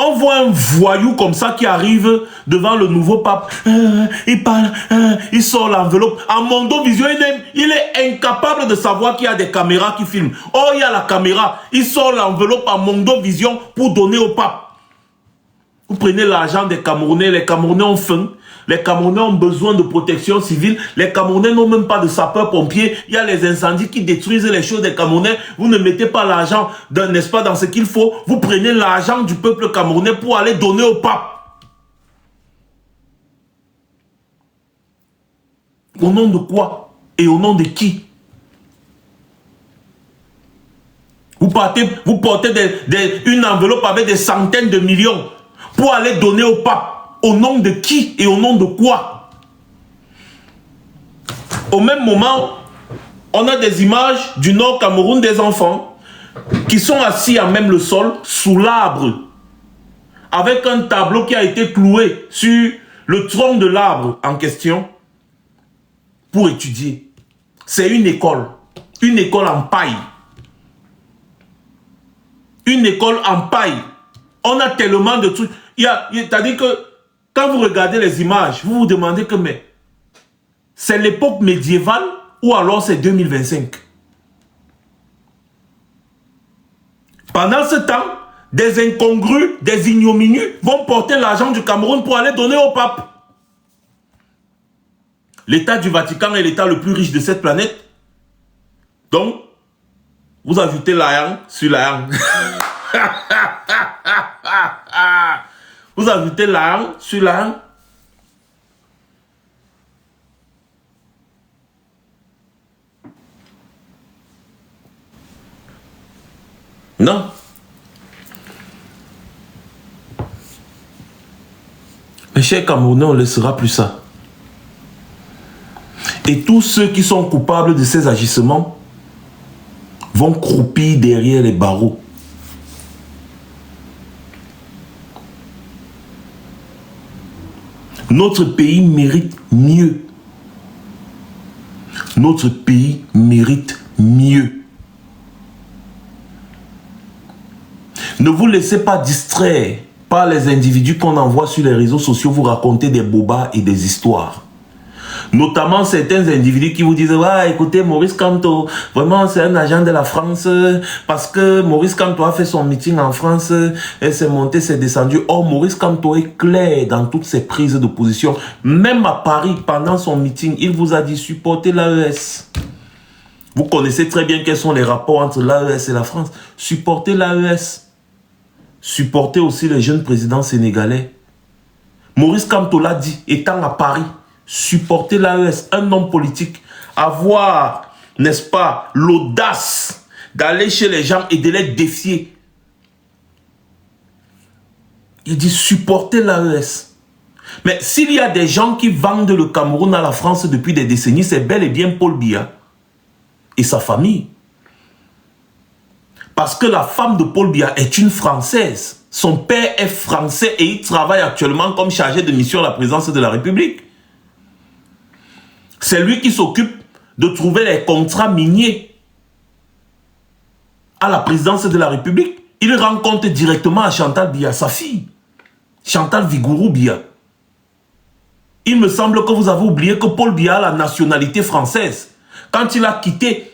On voit un voyou comme ça qui arrive devant le nouveau pape. Il parle, il sort l'enveloppe. En Mondovision, il est incapable de savoir qu'il y a des caméras qui filment. Oh, il y a la caméra. Il sort l'enveloppe en Mondovision pour donner au pape. Vous prenez l'argent des Camerounais. Les Camerounais ont faim. Les Camerounais ont besoin de protection civile. Les Camerounais n'ont même pas de sapeurs-pompiers. Il y a les incendies qui détruisent les choses des Camerounais. Vous ne mettez pas l'argent, n'est-ce pas, dans ce qu'il faut. Vous prenez l'argent du peuple camerounais pour aller donner au pape. Au nom de quoi? Et au nom de qui? Vous portez une enveloppe avec des centaines de millions pour aller donner au pape. Au nom de qui et au nom de quoi? Au même moment, on a des images du Nord Cameroun des enfants qui sont assis à même le sol, sous l'arbre, avec un tableau qui a été cloué sur le tronc de l'arbre en question pour étudier. C'est une école en paille. Une école en paille. On a tellement de trucs. C'est-à-dire que quand vous regardez les images, vous vous demandez que mais c'est l'époque médiévale ou alors c'est 2025. Pendant ce temps, des incongrus, des ignominies vont porter l'argent du Cameroun pour aller donner au pape. L'État du Vatican est l'État le plus riche de cette planète. Donc, vous ajoutez l'argent sur l'argent. Vous ajoutez l'argent sur l'argent. Non. Mes chers Camerounais, on ne laissera plus ça. Et tous ceux qui sont coupables de ces agissements vont croupir derrière les barreaux. Notre pays mérite mieux. Notre pays mérite mieux. Ne vous laissez pas distraire par les individus qu'on envoie sur les réseaux sociaux vous raconter des bobards et des histoires. Notamment certains individus qui vous disent, ouais, écoutez, Maurice Kamto, vraiment c'est un agent de la France, parce que Maurice Kamto a fait son meeting en France, et c'est monté, c'est descendu. Or, Maurice Kamto est clair dans toutes ses prises de position. Même à Paris, pendant son meeting, il vous a dit, supportez l'AES. Vous connaissez très bien quels sont les rapports entre l'AES et la France. Supportez l'AES. Supportez aussi les jeunes présidents sénégalais. Maurice Kamto l'a dit, étant à Paris, supporter l'AES, un homme politique, avoir, n'est-ce pas, l'audace d'aller chez les gens et de les défier. Il dit supporter l'AES. Mais s'il y a des gens qui vendent le Cameroun à la France depuis des décennies, c'est bel et bien Paul Biya et sa famille. Parce que la femme de Paul Biya est une Française. Son père est français et il travaille actuellement comme chargé de mission à la présidence de la République. C'est lui qui s'occupe de trouver les contrats miniers à la présidence de la République. Il rend compte directement à Chantal Biya, sa fille. Chantal Vigourou Biya. Il me semble que vous avez oublié que Paul Biya a la nationalité française. Quand il a quitté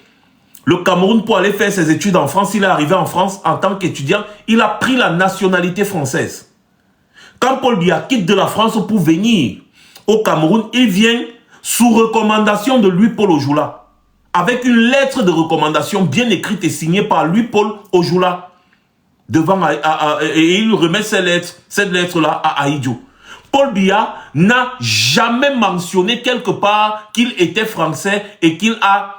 le Cameroun pour aller faire ses études en France, il est arrivé en France en tant qu'étudiant, il a pris la nationalité française. Quand Paul Biya quitte de la France pour venir au Cameroun, il vient sous recommandation de Louis-Paul Ojula, avec une lettre de recommandation bien écrite et signée par Louis-Paul Ojula, et il remet cette lettre-là à Ahidjo. Paul Biya n'a jamais mentionné quelque part qu'il était français et qu'il a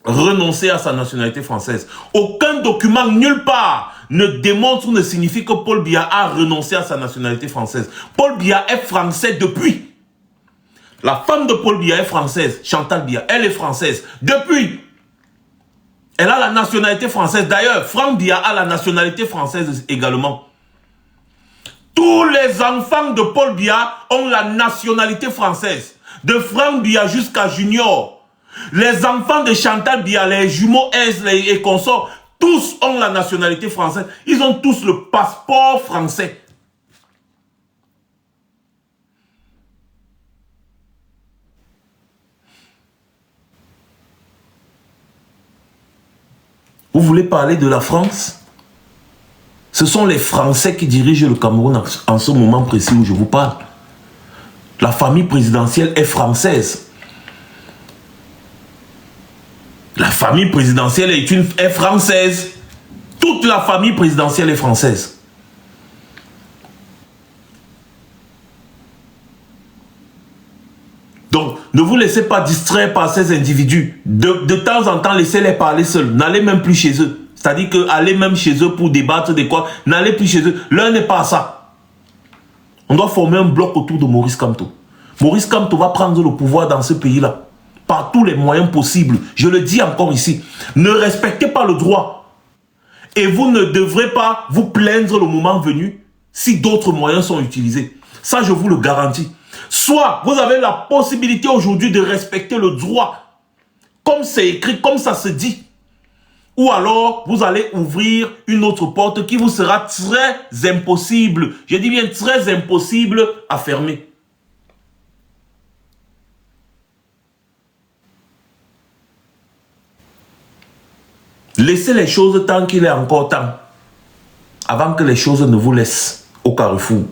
renoncer à sa nationalité française. Aucun document, nulle part, ne démontre ou ne signifie que Paul Biya a renoncé à sa nationalité française. Paul Biya est français depuis. La femme de Paul Biya est française, Chantal Biya, elle est française depuis. Elle a la nationalité française. D'ailleurs, Franck Biya a la nationalité française également. Tous les enfants de Paul Biya ont la nationalité française. De Franck Biya jusqu'à Junior. Les enfants de Chantal Biya, les jumeaux et consorts, tous ont la nationalité française. Ils ont tous le passeport français. Vous voulez parler de la France? Ce sont les Français qui dirigent le Cameroun en ce moment précis où je vous parle. La famille présidentielle est française. La famille présidentielle est française. Toute la famille présidentielle est française. Donc, ne vous laissez pas distraire par ces individus. De temps en temps, laissez-les parler seuls. N'allez même plus chez eux. C'est-à-dire que allez même chez eux pour débattre de quoi. N'allez plus chez eux. L'un n'est pas ça. On doit former un bloc autour de Maurice Kamto. Maurice Kamto va prendre le pouvoir dans ce pays-là. Par tous les moyens possibles. Je le dis encore ici. Ne respectez pas le droit. Et vous ne devrez pas vous plaindre le moment venu si d'autres moyens sont utilisés. Ça, je vous le garantis. Soit vous avez la possibilité aujourd'hui de respecter le droit, comme c'est écrit, comme ça se dit. Ou alors, vous allez ouvrir une autre porte qui vous sera très impossible. Je dis bien très impossible à fermer. Laissez les choses tant qu'il est encore temps, avant que les choses ne vous laissent au carrefour.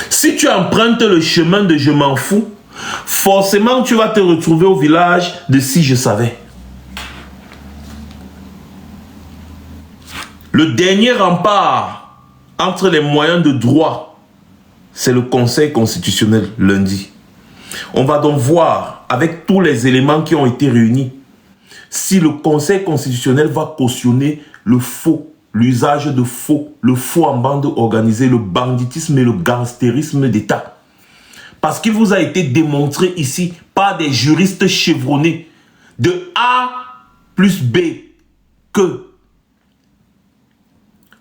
Si tu empruntes le chemin de je m'en fous, forcément tu vas te retrouver au village de si je savais. Le dernier rempart entre les moyens de droit, c'est le Conseil constitutionnel lundi. On va donc voir, avec tous les éléments qui ont été réunis, si le Conseil constitutionnel va cautionner le faux, l'usage de faux, le faux en bande organisée, le banditisme et le gangstérisme d'État. Parce qu'il vous a été démontré ici par des juristes chevronnés de A plus B que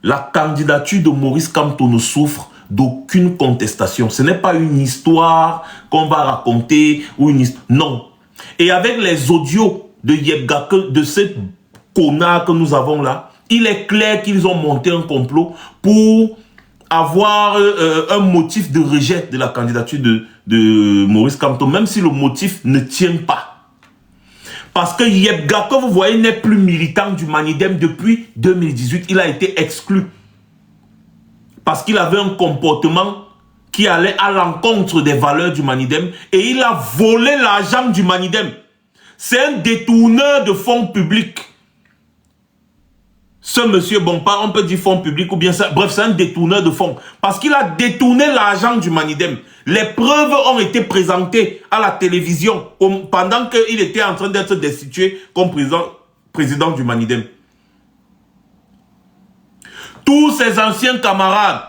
la candidature de Maurice Kamto ne souffre d'aucune contestation. Ce n'est pas une histoire qu'on va raconter ou une histoire. Non. Et avec les audios de Yebgake, de ce connard que nous avons là, il est clair qu'ils ont monté un complot pour avoir un motif de rejet de la candidature de Maurice Kamto, même si le motif ne tient pas. Parce que Yebga, que vous voyez, n'est plus militant du Manidem depuis 2018. Il a été exclu. Parce qu'il avait un comportement qui allait à l'encontre des valeurs du Manidem. Et il a volé l'argent du Manidem. C'est un détourneur de fonds publics. Ce monsieur, bon, pas on peut dire fonds publics ou bien ça. Bref, c'est un détourneur de fonds. Parce qu'il a détourné l'argent du Manidem. Les preuves ont été présentées à la télévision pendant qu'il était en train d'être destitué comme président du Manidem. Tous ses anciens camarades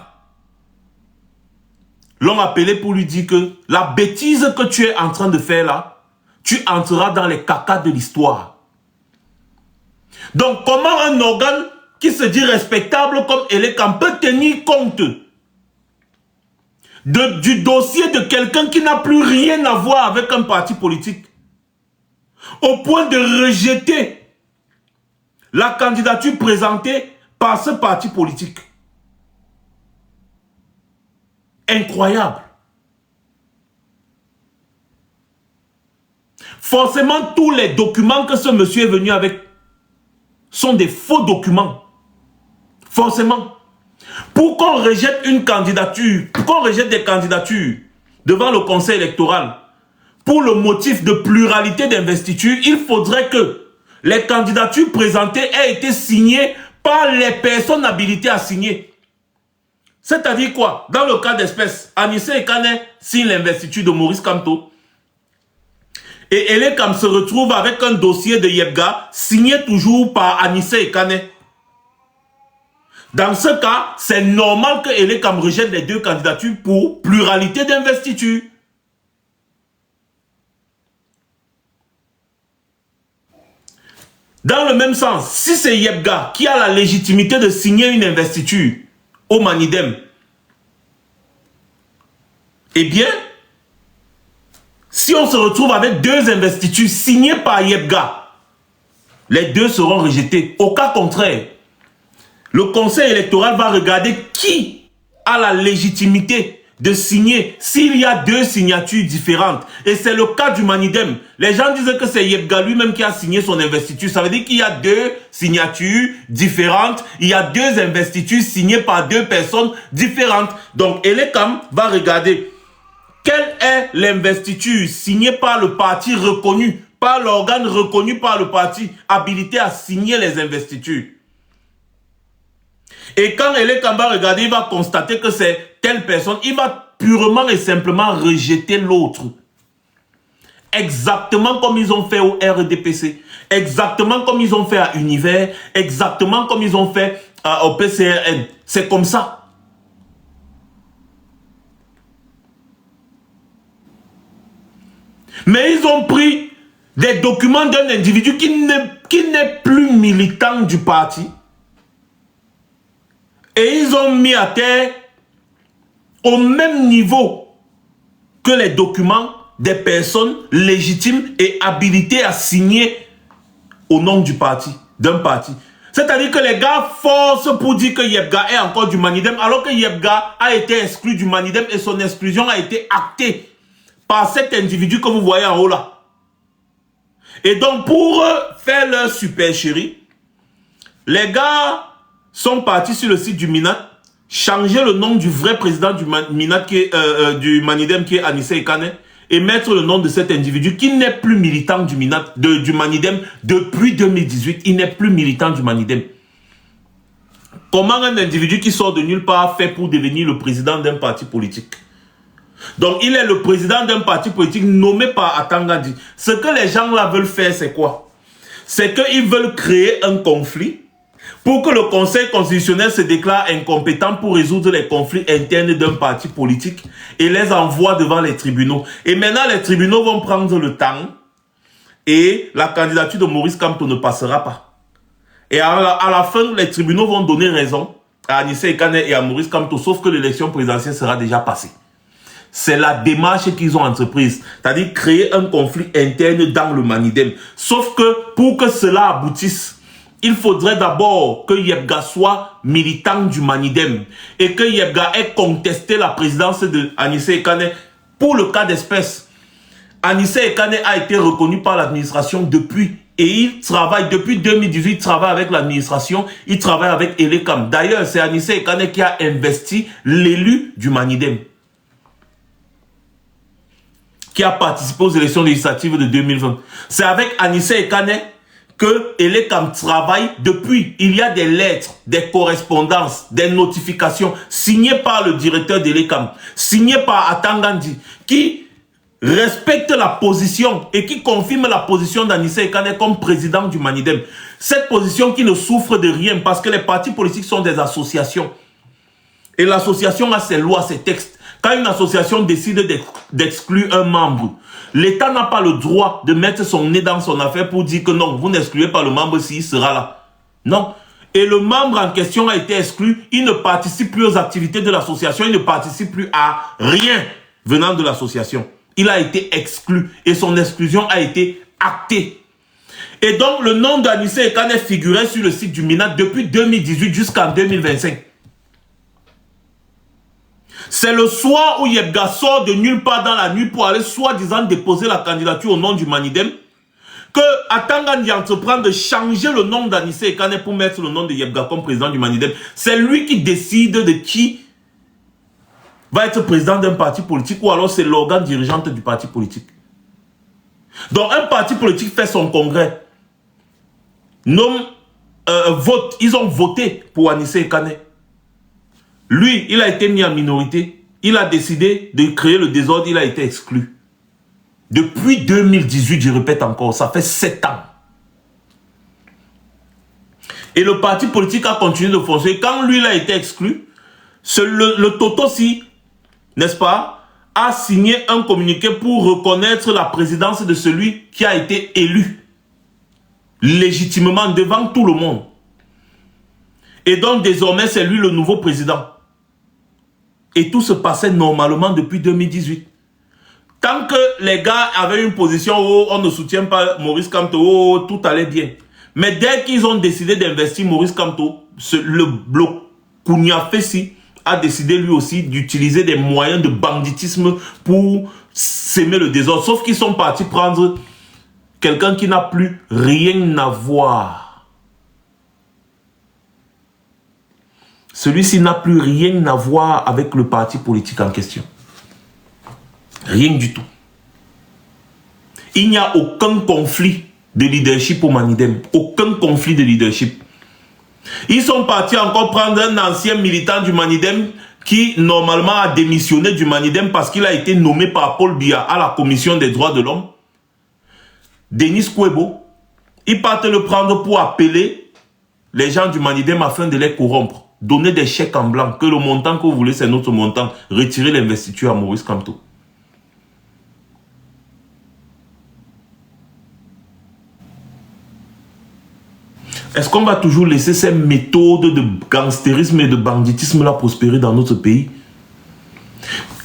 l'ont appelé pour lui dire que la bêtise que tu es en train de faire là, tu entreras dans les cacas de l'histoire. Donc, comment un organe qui se dit respectable comme Elekam peut tenir compte du dossier de quelqu'un qui n'a plus rien à voir avec un parti politique, au point de rejeter la candidature présentée par ce parti politique? Incroyable. Forcément, tous les documents que ce monsieur est venu avec sont des faux documents. Forcément. Pour qu'on rejette une candidature, pour qu'on rejette des candidatures devant le conseil électoral, pour le motif de pluralité d'investiture, il faudrait que les candidatures présentées aient été signées par les personnes habilitées à signer. C'est-à-dire quoi? Dans le cas d'espèce, Anissé Ekane signe l'investiture de Maurice Kamto. Et Elekam se retrouve avec un dossier de Yebga signé toujours par Anissé Ekane. Dans ce cas, c'est normal que Elekam rejette les deux candidatures pour pluralité d'investiture. Dans le même sens, si c'est Yebga qui a la légitimité de signer une investiture au Manidem, eh bien, si on se retrouve avec deux investitures signées par Yebga, les deux seront rejetées. Au cas contraire, le conseil électoral va regarder qui a la légitimité de signer s'il y a deux signatures différentes. Et c'est le cas du Manidem. Les gens disent que c'est Yebga lui-même qui a signé son investiture. Ça veut dire qu'il y a deux signatures différentes. Il y a deux investitures signées par deux personnes différentes. Donc, Elekam va regarder quelle est l'investiture signée par le parti reconnu, par l'organe reconnu par le parti, habilité à signer les investitures. Et quand Elekam va regarder, il va constater que c'est telle personne, il va purement et simplement rejeter l'autre. Exactement comme ils ont fait au RDPC, exactement comme ils ont fait à Univers, exactement comme ils ont fait au PCRN. C'est comme ça. Mais ils ont pris des documents d'un individu qui n'est plus militant du parti. Et ils ont mis à terre au même niveau que les documents des personnes légitimes et habilitées à signer au nom du parti, d'un parti. C'est-à-dire que les gars forcent pour dire que Yebga est encore du Manidem, alors que Yebga a été exclu du Manidem et son exclusion a été actée par cet individu que vous voyez en haut là. Et donc pour faire leur super chéri, les gars sont partis sur le site du Minat, changer le nom du vrai président du Minat, du Manidem, qui est Anissé Ekane, et mettre le nom de cet individu qui n'est plus militant du Minat, du Manidem depuis 2018. Il n'est plus militant du Manidem. Comment un individu qui sort de nulle part fait pour devenir le président d'un parti politique? Donc il est le président d'un parti politique nommé par Atangadi. Ce que les gens là veulent faire, c'est quoi? C'est qu'ils veulent créer un conflit pour que le Conseil constitutionnel se déclare incompétent pour résoudre les conflits internes d'un parti politique et les envoie devant les tribunaux. Et maintenant, les tribunaux vont prendre le temps et la candidature de Maurice Kamto ne passera pas. Et à la fin, les tribunaux vont donner raison à Anissé Ekane et à Maurice Kamto, sauf que l'élection présidentielle sera déjà passée. C'est la démarche qu'ils ont entreprise, c'est-à-dire créer un conflit interne dans le Manidem. Sauf que pour que cela aboutisse, il faudrait d'abord que Yebga soit militant du Manidem et que Yebga ait contesté la présidence de Anissé Ekane pour le cas d'espèce. Anissé Ekane a été reconnu par l'administration depuis et il travaille depuis 2018, il travaille avec l'administration, il travaille avec Elekam. D'ailleurs, c'est Anissé Ekane qui a investi l'élu du Manidem, qui a participé aux élections législatives de 2020. C'est avec Anissé Ekane que Elekam travaille depuis. Il y a des lettres, des correspondances, des notifications signées par le directeur d'Elekam, signées par Atangandi, qui respecte la position et qui confirme la position d'Anissé Ekane comme président du Manidem. Cette position qui ne souffre de rien parce que les partis politiques sont des associations. Et l'association a ses lois, ses textes. Quand une association décide d'exclure un membre, l'État n'a pas le droit de mettre son nez dans son affaire pour dire que non, vous n'excluez pas le membre s'il sera là. Non. Et le membre en question a été exclu. Il ne participe plus aux activités de l'association. Il ne participe plus à rien venant de l'association. Il a été exclu. Et son exclusion a été actée. Et donc, le nom d'Anissé Ekane figurait sur le site du MINAT depuis 2018 jusqu'en 2025. C'est le soir où Yebga sort de nulle part dans la nuit pour aller soi-disant déposer la candidature au nom du Manidem que Atangandi entreprend de changer le nom d'Anissé Ekane pour mettre le nom de Yebga comme président du Manidem. C'est lui qui décide de qui va être président d'un parti politique ou alors c'est l'organe dirigeante du parti politique. Donc un parti politique fait son congrès, vote, ils ont voté pour Anissé Ekane. Lui, il a été mis en minorité. Il a décidé de créer le désordre. Il a été exclu. Depuis 2018, je répète encore, ça fait 7 ans. Et le parti politique a continué de fonctionner. Quand lui, il a été exclu, le Toto-Si, n'est-ce pas, a signé un communiqué pour reconnaître la présidence de celui qui a été élu légitimement devant tout le monde. Et donc, désormais, c'est lui le nouveau président. Et tout se passait normalement depuis 2018. Tant que les gars avaient une position où on ne soutient pas Maurice Kamto, tout allait bien. Mais dès qu'ils ont décidé d'investir Maurice Kamto, le bloc Kounia Fessi a décidé lui aussi d'utiliser des moyens de banditisme pour s'aimer le désordre. Sauf qu'ils sont partis prendre quelqu'un qui n'a plus rien à voir. Celui-ci n'a plus rien à voir avec le parti politique en question. Rien du tout. Il n'y a aucun conflit de leadership au Manidem. Aucun conflit de leadership. Ils sont partis encore prendre un ancien militant du Manidem qui normalement a démissionné du Manidem parce qu'il a été nommé par Paul Biya à la commission des droits de l'homme. Denis Kouebo. Ils partent le prendre pour appeler les gens du Manidem afin de les corrompre. Donner des chèques en blanc, que le montant que vous voulez, c'est notre montant. Retirer l'investiture à Maurice Kamto. Est-ce qu'on va toujours laisser ces méthodes de gangstérisme et de banditisme là prospérer dans notre pays?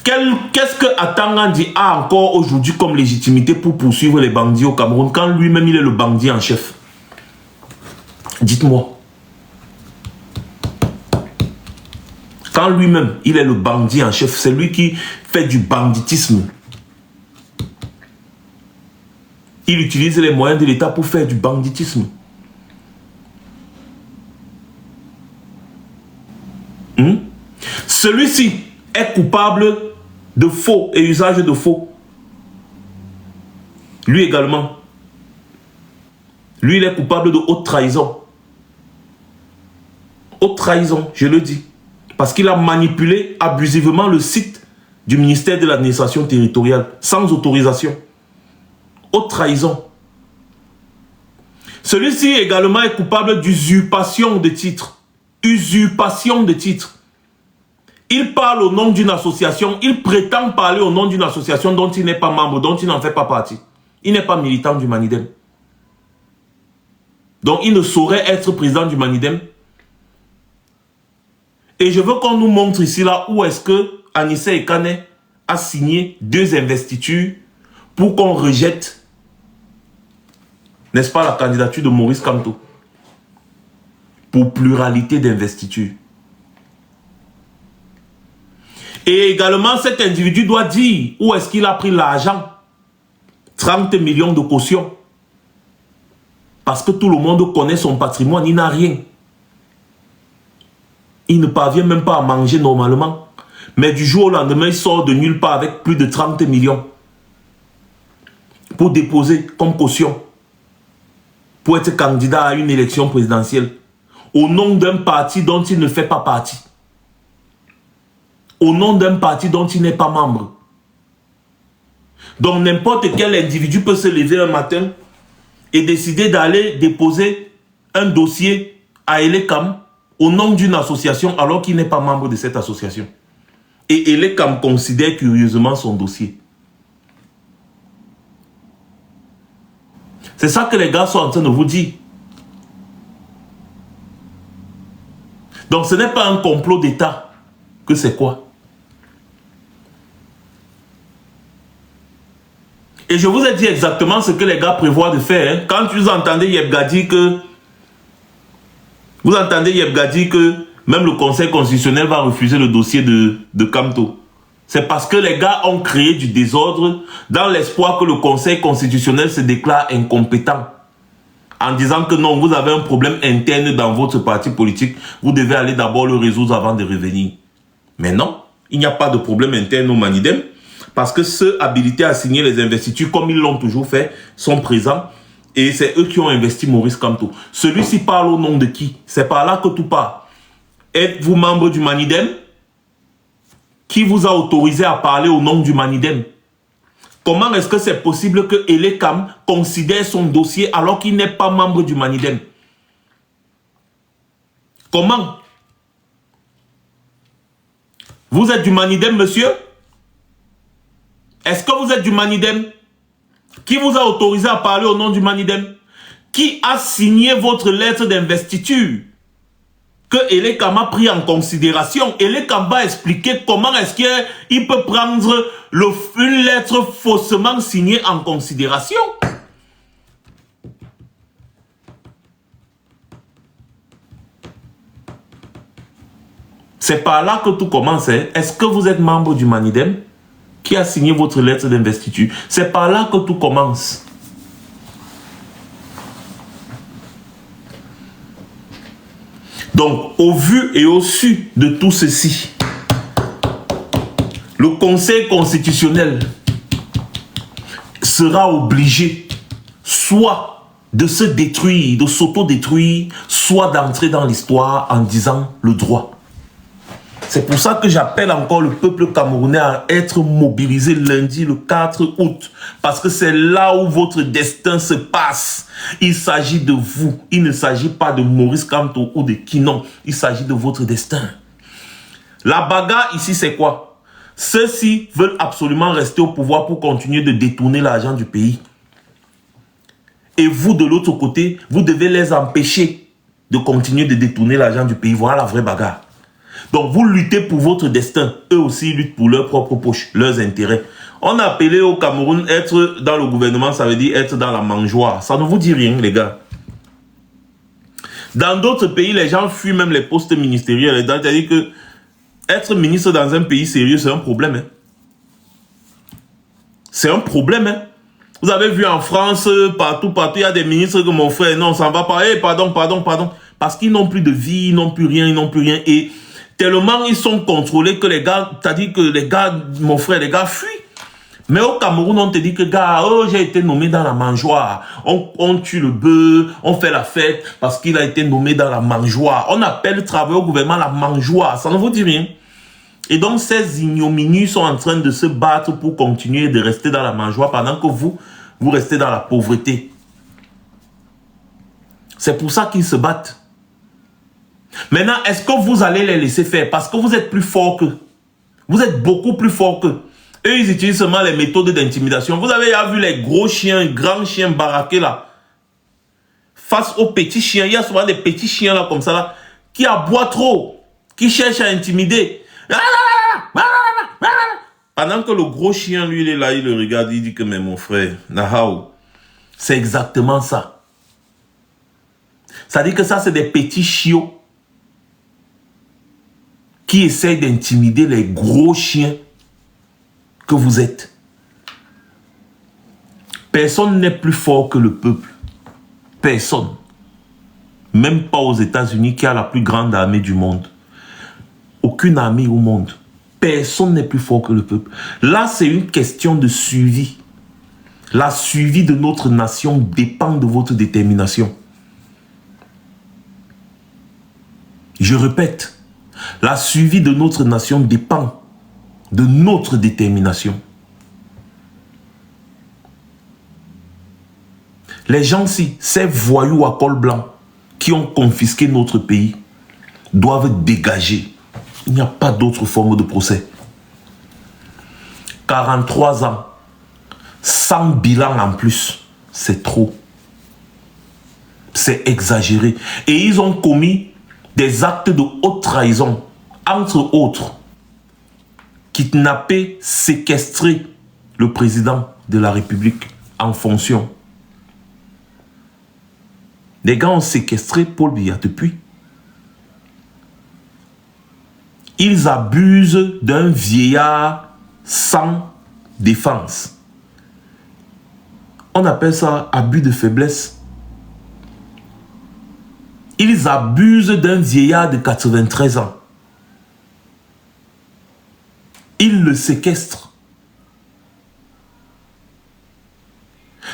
Qu'est-ce que Atangandi a encore aujourd'hui comme légitimité pour poursuivre les bandits au Cameroun quand lui-même il est le bandit en chef? Dites-moi. Quand lui-même, il est le bandit en chef, c'est lui qui fait du banditisme. Il utilise les moyens de l'État pour faire du banditisme. Celui-ci est coupable de faux et usage de faux. Lui également. Lui, il est coupable de haute trahison. Haute trahison, je le dis. Parce qu'il a manipulé abusivement le site du ministère de l'administration territoriale, sans autorisation. Haute trahison. Celui-ci également est coupable d'usurpation de titres. Usurpation de titres. Il parle au nom d'une association, il prétend parler au nom d'une association dont il n'est pas membre, dont il n'en fait pas partie. Il n'est pas militant du Manidem. Donc il ne saurait être président du Manidem. Et je veux qu'on nous montre ici là où est-ce que Anissé Ekane a signé 2 investitures pour qu'on rejette, n'est-ce pas, la candidature de Maurice Kamto. pour pluralité d'investiture. Et également, cet individu doit dire où est-ce qu'il a pris l'argent. 30 millions de caution. Parce que tout le monde connaît son patrimoine, il n'a rien. Il ne parvient même pas à manger normalement. Mais du jour au lendemain, il sort de nulle part avec plus de 30 millions. Pour déposer comme caution. Pour être candidat à une élection présidentielle. Au nom d'un parti dont il ne fait pas partie. Au nom d'un parti dont il n'est pas membre. Donc n'importe quel individu peut se lever un matin et décider d'aller déposer un dossier à Elekam au nom d'une association alors qu'il n'est pas membre de cette association. Et Elekam considère curieusement son dossier. C'est ça que les gars sont en train de vous dire. Donc ce n'est pas un complot d'État. Que c'est quoi? Et je vous ai dit exactement ce que les gars prévoient de faire. Hein. Quand vous entendez Yebga dire que... Vous entendez Yebga dire que même le Conseil constitutionnel va refuser le dossier de Kamto. C'est parce que les gars ont créé du désordre dans l'espoir que le Conseil constitutionnel se déclare incompétent. En disant que non, vous avez un problème interne dans votre parti politique. Vous devez aller d'abord le résoudre avant de revenir. Mais non, il n'y a pas de problème interne au Manidem. Parce que ceux habilités à signer les investitures, comme ils l'ont toujours fait, sont présents. Et c'est eux qui ont investi Maurice Kamto. Celui-ci parle au nom de qui? C'est par là que tout part. Êtes-vous membre du Manidem? Qui vous a autorisé à parler au nom du Manidem? Comment est-ce que c'est possible que Elekam considère son dossier alors qu'il n'est pas membre du Manidem? Comment? Vous êtes du Manidem, monsieur? Est-ce que vous êtes du Manidem? Qui vous a autorisé à parler au nom du Manidem? Qui a signé votre lettre d'investiture que Elekam a pris en considération? Elekam va expliquer comment est-ce qu'il peut prendre une lettre faussement signée en considération. C'est par là que tout commence. Hein. Est-ce que vous êtes membre du Manidem? Qui a signé votre lettre d'investiture? C'est par là que tout commence. Donc, au vu et au su de tout ceci, le Conseil constitutionnel sera obligé soit de se détruire, de s'auto-détruire, soit d'entrer dans l'histoire en disant le droit. C'est pour ça que j'appelle encore le peuple camerounais à être mobilisé lundi le 4 août. Parce que c'est là où votre destin se passe. Il s'agit de vous. Il ne s'agit pas de Maurice Kamto ou de Kinon. Il s'agit de votre destin. La bagarre ici, c'est quoi? Ceux-ci veulent absolument rester au pouvoir pour continuer de détourner l'argent du pays. Et vous, de l'autre côté, vous devez les empêcher de continuer de détourner l'argent du pays. Voilà la vraie bagarre. Donc, vous luttez pour votre destin. Eux aussi luttent pour leur propre poche, leurs intérêts. On a appelé au Cameroun, être dans le gouvernement, ça veut dire être dans la mangeoire. Ça ne vous dit rien, les gars. Dans d'autres pays, les gens fuient même les postes ministériels. C'est-à-dire que être ministre dans un pays sérieux, c'est un problème. Hein. C'est un problème. Hein. Vous avez vu en France, partout, il y a des ministres que mon frère, non, ça ne va pas. Eh, pardon. Parce qu'ils n'ont plus de vie, ils n'ont plus rien. Et tellement ils sont contrôlés que les gars, c'est-à-dire que les gars, mon frère, les gars fuient. Mais au Cameroun, on te dit que, gars, oh, j'ai été nommé dans la mangeoire. On tue le bœuf, on fait la fête parce qu'il a été nommé dans la mangeoire. On appelle le travail au gouvernement la mangeoire. Ça ne vous dit rien. Et donc, ces ignominies sont en train de se battre pour continuer de rester dans la mangeoire pendant que vous restez dans la pauvreté. C'est pour ça qu'ils se battent. Maintenant, est-ce que vous allez les laisser faire? Parce que vous êtes plus fort qu'eux. Vous êtes beaucoup plus fort qu'eux. Eux, ils utilisent seulement les méthodes d'intimidation. Vous avez vu les gros chiens, grands chiens baraqués là. Face aux petits chiens, il y a souvent des petits chiens là comme ça là, qui aboient trop, qui cherchent à intimider. Pendant que le gros chien, lui, il est là, il le regarde, il dit que mais mon frère, Nahao, c'est exactement ça. C'est-à-dire que ça, c'est des petits chiots qui essayent d'intimider les gros chiens que vous êtes. Personne n'est plus fort que le peuple. Personne. Même pas aux États-Unis qui a la plus grande armée du monde. Aucune armée au monde. Personne n'est plus fort que le peuple. Là, c'est une question de suivi. La suivi de notre nation dépend de votre détermination. Je répète, la suivi de notre nation dépend de notre détermination. Les gens-ci, ces voyous à col blanc qui ont confisqué notre pays, doivent dégager. Il n'y a pas d'autre forme de procès. 43 ans, sans bilan en plus, c'est trop. C'est exagéré. Et ils ont commis des actes de haute trahison, entre autres, kidnapper, séquestrer le président de la République en fonction. Les gars ont séquestré Paul Biya depuis. Ils abusent d'un vieillard sans défense. On appelle ça abus de faiblesse. Ils abusent d'un vieillard de 93 ans. Ils le séquestrent.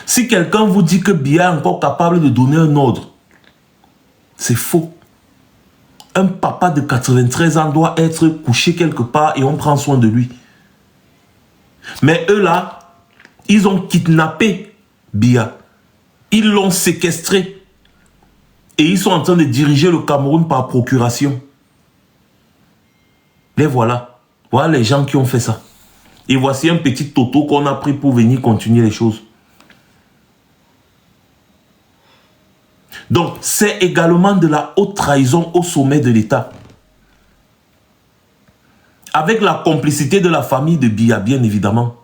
Si quelqu'un vous dit que Biya est encore capable de donner un ordre, c'est faux. Un papa de 93 ans doit être couché quelque part et on prend soin de lui. Mais eux là, ils ont kidnappé Biya. Ils l'ont séquestré. Et ils sont en train de diriger le Cameroun par procuration. Les voilà. Voilà les gens qui ont fait ça. Et voici un petit toto qu'on a pris pour venir continuer les choses. Donc, c'est également de la haute trahison au sommet de l'État. Avec la complicité de la famille de Biya, bien évidemment.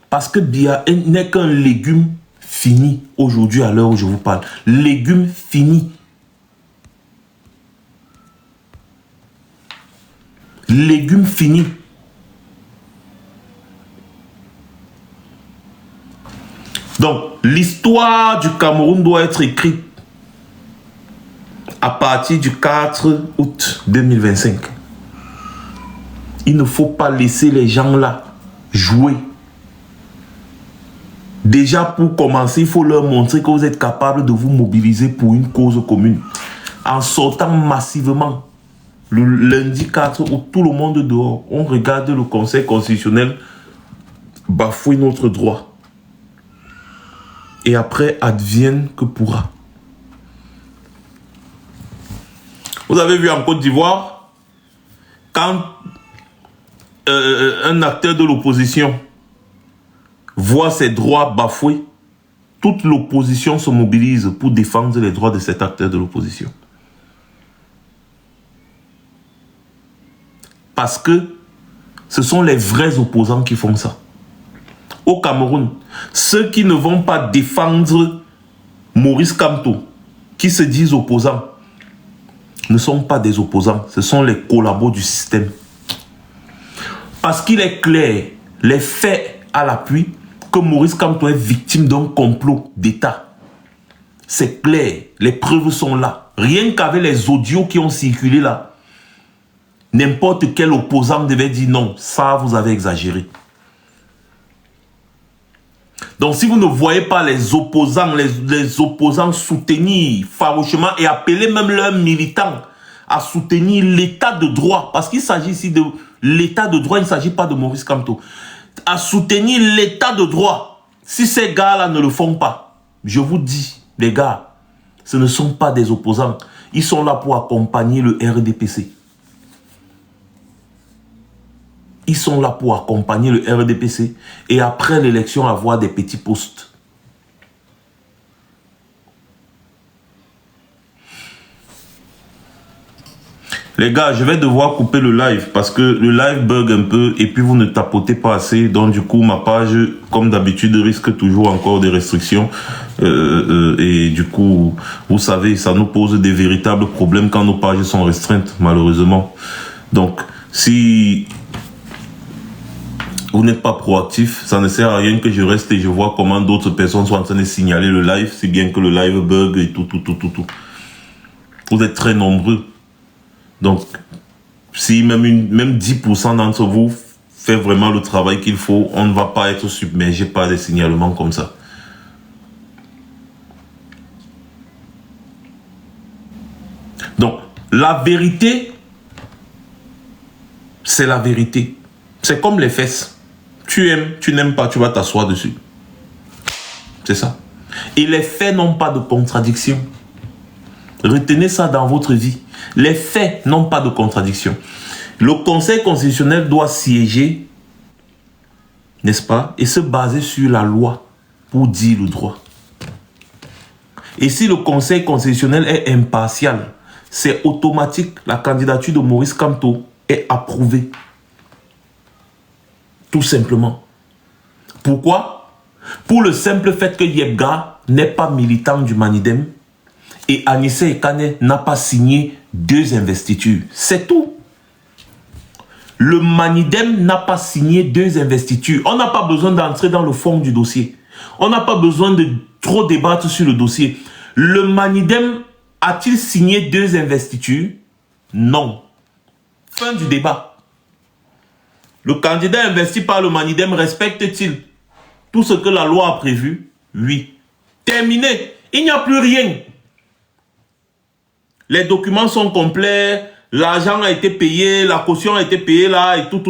Parce que Biya n'est qu'un légume fini aujourd'hui à l'heure où je vous parle. Légume fini. Légume fini. Donc, l'histoire du Cameroun doit être écrite à partir du 4 août 2025. Il ne faut pas laisser les gens là jouer. Déjà, pour commencer, il faut leur montrer que vous êtes capable de vous mobiliser pour une cause commune. En sortant massivement le lundi 4 août, tout le monde dehors, on regarde le Conseil constitutionnel bafouer notre droit. Et après, advienne que pourra. Vous avez vu en Côte d'Ivoire, quand un acteur de l'opposition voit ses droits bafoués, toute l'opposition se mobilise pour défendre les droits de cet acteur de l'opposition. Parce que ce sont les vrais opposants qui font ça. Au Cameroun, ceux qui ne vont pas défendre Maurice Kamto, qui se disent opposants, ne sont pas des opposants, ce sont les collabos du système. Parce qu'il est clair, les faits à l'appui, que Maurice Kamto est victime d'un complot d'État. C'est clair, les preuves sont là. Rien qu'avec les audios qui ont circulé là, n'importe quel opposant devait dire non, ça vous avez exagéré. Donc si vous ne voyez pas les opposants soutenir farouchement et appeler même leurs militants à soutenir l'état de droit, parce qu'il s'agit ici de l'état de droit, il ne s'agit pas de Maurice Kamto, à soutenir l'état de droit, si ces gars-là ne le font pas, je vous dis, les gars, ce ne sont pas des opposants, ils sont là pour accompagner le RDPC. Ils sont là pour accompagner le RDPC et après l'élection avoir des petits postes. Les gars, je vais devoir couper le live parce que le live bug un peu et puis vous ne tapotez pas assez. Donc du coup, ma page, comme d'habitude, risque toujours encore des restrictions. Et du coup, vous savez, ça nous pose des véritables problèmes quand nos pages sont restreintes, malheureusement. Donc, si vous n'êtes pas proactif, ça ne sert à rien que je reste et je vois comment d'autres personnes sont en train de signaler le live, si bien que le live bug et tout. Vous êtes très nombreux. Donc, si même 10% d'entre vous fait vraiment le travail qu'il faut, on ne va pas être submergé par des signalements comme ça. Donc, la vérité, c'est la vérité. C'est comme les fesses. Tu aimes, tu n'aimes pas, tu vas t'asseoir dessus. C'est ça. Et les faits n'ont pas de contradiction. Retenez ça dans votre vie. Les faits n'ont pas de contradiction. Le Conseil constitutionnel doit siéger, n'est-ce pas, et se baser sur la loi pour dire le droit. Et si le Conseil constitutionnel est impartial, c'est automatique, la candidature de Maurice Kamto est approuvée. Tout simplement. Pourquoi? Pour le simple fait que Yebga n'est pas militant du Manidem et Anissé Ekane n'a pas signé 2 investitures. C'est tout. Le Manidem n'a pas signé 2 investitures. On n'a pas besoin d'entrer dans le fond du dossier. On n'a pas besoin de trop débattre sur le dossier. Le Manidem a-t-il signé 2 investitures? Non. Fin du débat. Le candidat investi par le Manidem respecte-t-il tout ce que la loi a prévu? Oui. Terminé. Il n'y a plus rien. Les documents sont complets, l'argent a été payé, la caution a été payée là et tout.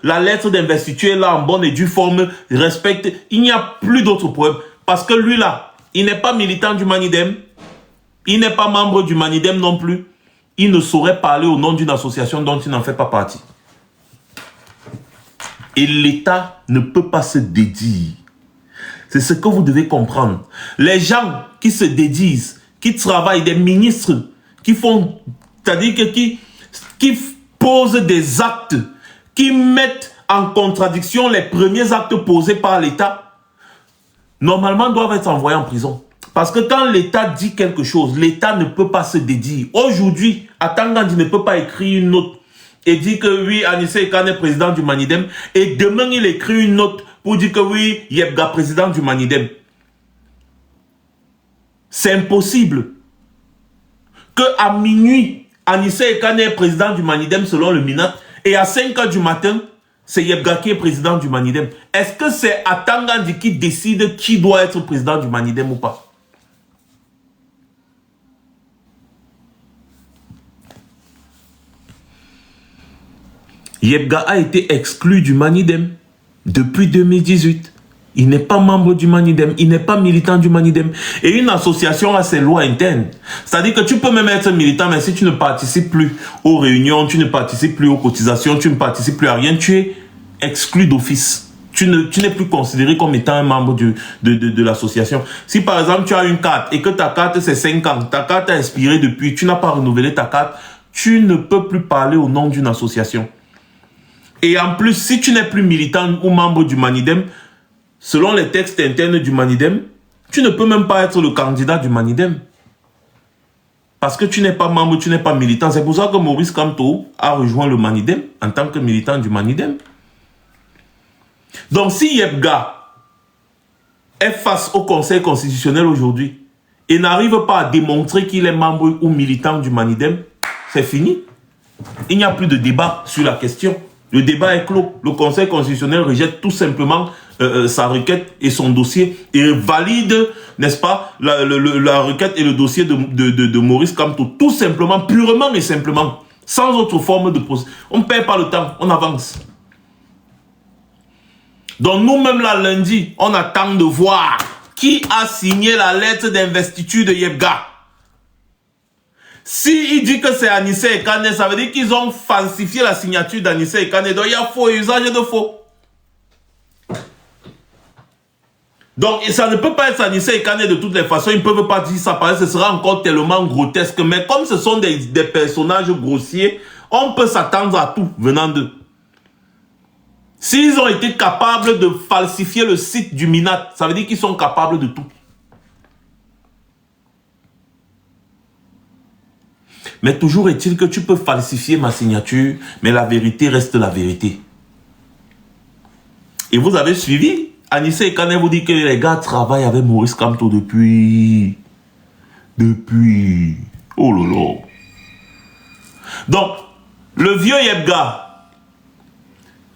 La lettre d'investiture est là en bonne et due forme, respecte. Il n'y a plus d'autres problèmes. Parce que lui là, il n'est pas militant du Manidem, il n'est pas membre du Manidem non plus. Il ne saurait parler au nom d'une association dont il n'en fait pas partie. Et l'État ne peut pas se dédier. C'est ce que vous devez comprendre. Les gens qui se dédient, qui travaillent, des ministres, qui font, c'est-à-dire que qui posent des actes, qui mettent en contradiction les premiers actes posés par l'État, normalement doivent être envoyés en prison. Parce que quand l'État dit quelque chose, l'État ne peut pas se dédier. Aujourd'hui, Atangandi ne peut pas écrire une note et dire que oui, Anissé Ekane est président du Manidem, et demain il écrit une note pour dire que oui, Yebga président du Manidem. C'est impossible. Que à minuit, Anissé Ekane est président du Manidem selon le MINAT, et à 5 h du matin, c'est Yebga qui est président du Manidem. Est-ce que c'est Atangandi qui décide qui doit être président du Manidem ou pas? Yebga a été exclu du Manidem depuis 2018. Il n'est pas membre du Manidem, il n'est pas militant du Manidem. Et une association a ses lois internes. C'est-à-dire que tu peux même être militant, mais si tu ne participes plus aux réunions, tu ne participes plus aux cotisations, tu ne participes plus à rien, tu es exclu d'office. Tu n'es plus considéré comme étant un membre de l'association. Si par exemple tu as une carte et que ta carte c'est 5 ans, ta carte a expiré depuis, tu n'as pas renouvelé ta carte, tu ne peux plus parler au nom d'une association. Et en plus, si tu n'es plus militant ou membre du Manidem, selon les textes internes du Manidem, tu ne peux même pas être le candidat du Manidem. Parce que tu n'es pas membre, tu n'es pas militant. C'est pour ça que Maurice Kamto a rejoint le Manidem en tant que militant du Manidem. Donc si Yebga est face au Conseil constitutionnel aujourd'hui et n'arrive pas à démontrer qu'il est membre ou militant du Manidem, c'est fini. Il n'y a plus de débat sur la question. Le débat est clos. Le Conseil constitutionnel rejette tout simplement sa requête et son dossier et valide, n'est-ce pas, la requête et le dossier de Maurice Kamto. Tout simplement, purement et simplement, sans autre forme de procès. On ne perd pas le temps, on avance. Donc nous-mêmes là, lundi, on attend de voir qui a signé la lettre d'investiture de Yebga. Si il dit que c'est Anissé Ekane, ça veut dire qu'ils ont falsifié la signature d'Anissé Ekane. Donc il y a faux et usage de faux. Donc, ça ne peut pas être Anissé Ekane de toutes les façons. Ils ne peuvent pas dire ça parce que ce sera encore tellement grotesque. Mais comme ce sont des personnages grossiers, on peut s'attendre à tout venant d'eux. S'ils ont été capables de falsifier le site du MINAT, ça veut dire qu'ils sont capables de tout. Mais toujours est-il que tu peux falsifier ma signature, mais la vérité reste la vérité. Et vous avez suivi, Anissé Ekane vous dit que les gars travaillent avec Maurice Kamto depuis... Oh lolo. Donc, le vieux Yebga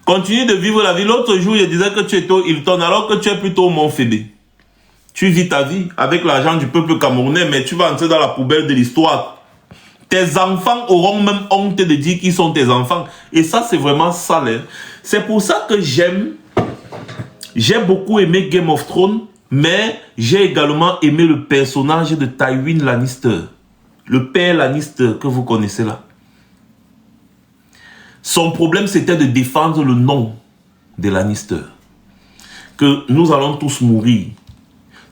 continue de vivre la vie. L'autre jour, il disait que tu étais au Hilton alors que tu es plutôt au Mont-Fébé. Tu vis ta vie avec l'argent du peuple camerounais, mais tu vas entrer dans la poubelle de l'histoire. Tes enfants auront même honte de dire qu'ils sont tes enfants. Et ça, c'est vraiment sale. Hein? C'est pour ça que j'ai beaucoup aimé Game of Thrones, mais j'ai également aimé le personnage de Tywin Lannister. Le père Lannister que vous connaissez là. Son problème, c'était de défendre le nom de Lannister. Que nous allons tous mourir.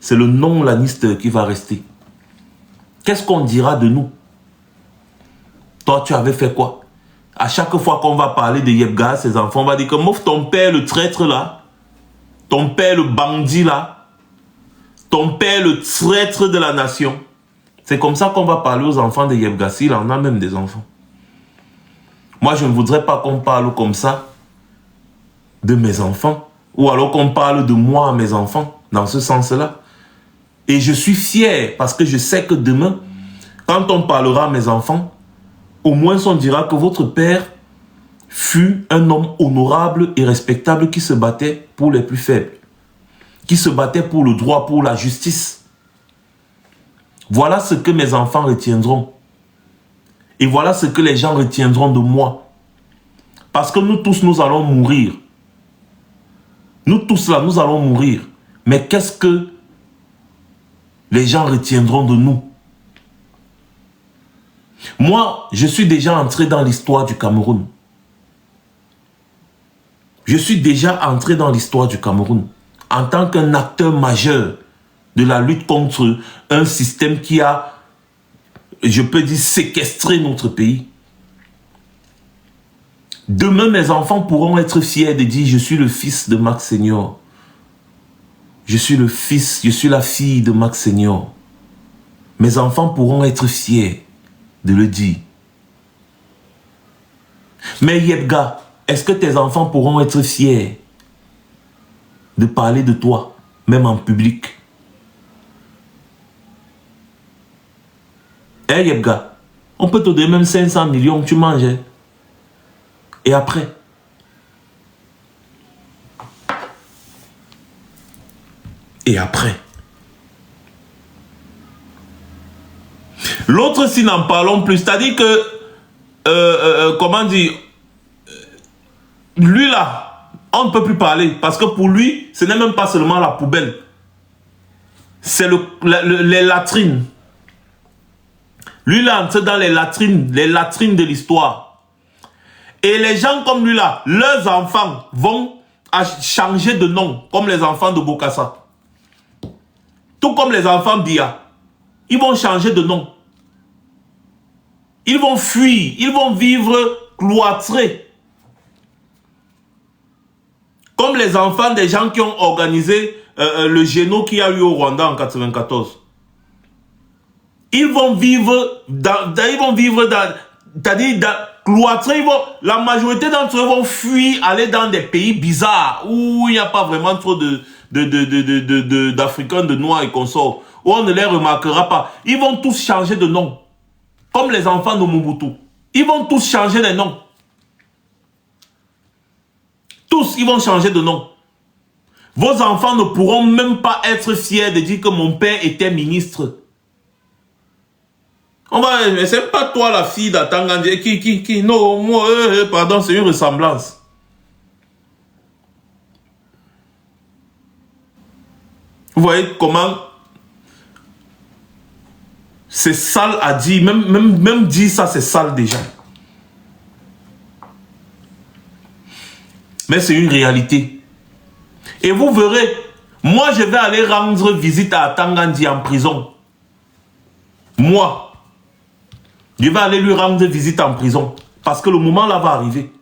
C'est le nom Lannister qui va rester. Qu'est-ce qu'on dira de nous? Toi, tu avais fait quoi? À chaque fois qu'on va parler de Yebga, ses enfants, on va dire que mouf, ton père le traître là, ton père le bandit là, ton père le traître de la nation. C'est comme ça qu'on va parler aux enfants de Yebga, s'il en a même des enfants. Moi, je ne voudrais pas qu'on parle comme ça de mes enfants, ou alors qu'on parle de moi à mes enfants, dans ce sens-là. Et je suis fier, parce que je sais que demain, quand on parlera à mes enfants, au moins on dira que votre père fut un homme honorable et respectable qui se battait pour les plus faibles, qui se battait pour le droit, pour la justice. Voilà ce que mes enfants retiendront. Et voilà ce que les gens retiendront de moi. Parce que nous tous, nous allons mourir. Nous tous là, nous allons mourir. Mais qu'est-ce que les gens retiendront de nous? Moi, je suis déjà entré dans l'histoire du Cameroun. Je suis déjà entré dans l'histoire du Cameroun en tant qu'un acteur majeur de la lutte contre un système qui a, je peux dire, séquestré notre pays. Demain, mes enfants pourront être fiers de dire « Je suis le fils de Max Senior. Je suis le fils, je suis la fille de Max Senior. » Mes enfants pourront être fiers de le dire. Mais Yebga, est-ce que tes enfants pourront être fiers de parler de toi, même en public? Eh Yebga, on peut te donner même 500 millions, tu manges. Hein? Et après? Et après? L'autre, si n'en parlons plus, c'est-à-dire que, comment dire, lui là, on ne peut plus parler, parce que pour lui, ce n'est même pas seulement la poubelle, c'est les latrines. Lui là, entre dans les latrines de l'histoire. Et les gens comme lui là, leurs enfants vont changer de nom, comme les enfants de Bokassa. Tout comme les enfants Bia, ils vont changer de nom. Ils vont fuir, ils vont vivre cloîtrés. Comme les enfants des gens qui ont organisé le génocide qu'il y a eu au Rwanda en 1994. Ils vont vivre cloîtrés. La majorité d'entre eux vont fuir, aller dans des pays bizarres où il n'y a pas vraiment trop d'Africains, de Noirs et consorts, où on ne les remarquera pas. Ils vont tous changer de nom. Comme les enfants de Mobutu. Ils vont tous changer de nom. Tous, ils vont changer de nom. Vos enfants ne pourront même pas être fiers de dire que mon père était ministre. Mais c'est pas toi la fille d'Atangandje qui, non, moi, pardon, c'est une ressemblance. Vous voyez comment c'est sale à dire, même dire ça, c'est sale déjà. Mais c'est une réalité. Et vous verrez, Moi, je vais aller rendre visite à Atangandi en prison. Moi, je vais aller lui rendre visite en prison. Parce que le moment là va arriver.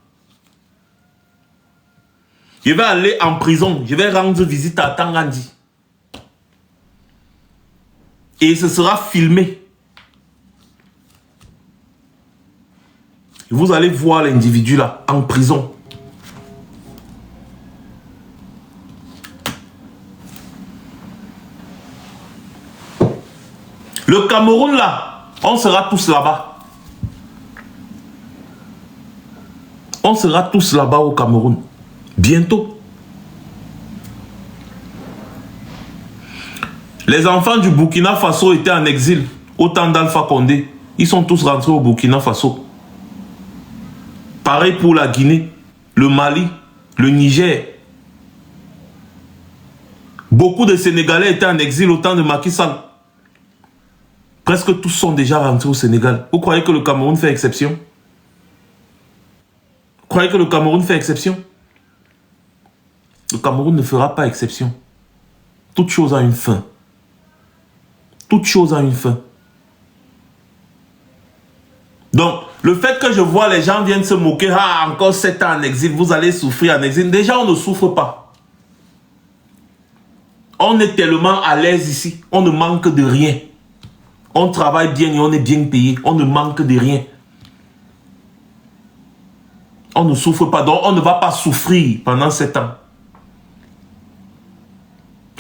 Je vais aller en prison. Je vais rendre visite à Atangandi. Et ce sera filmé. Vous allez voir l'individu là, en prison. Le Cameroun là, on sera tous là-bas. On sera tous là-bas au Cameroun. Bientôt. Les enfants du Burkina Faso étaient en exil au temps d'Alpha Condé. Ils sont tous rentrés au Burkina Faso. Pareil pour la Guinée, le Mali, le Niger. Beaucoup de Sénégalais étaient en exil au temps de Macky Sall. Presque tous sont déjà rentrés au Sénégal. Vous croyez que le Cameroun fait exception? Vous croyez que le Cameroun fait exception? Le Cameroun ne fera pas exception. Toute chose a une fin. Toute chose a une fin. Donc, le fait que je vois les gens viennent se moquer, ah, encore 7 ans en exil, vous allez souffrir en exil. Déjà, on ne souffre pas. On est tellement à l'aise ici. On ne manque de rien. On travaille bien et on est bien payé. On ne manque de rien. On ne souffre pas. Donc, on ne va pas souffrir pendant 7 ans.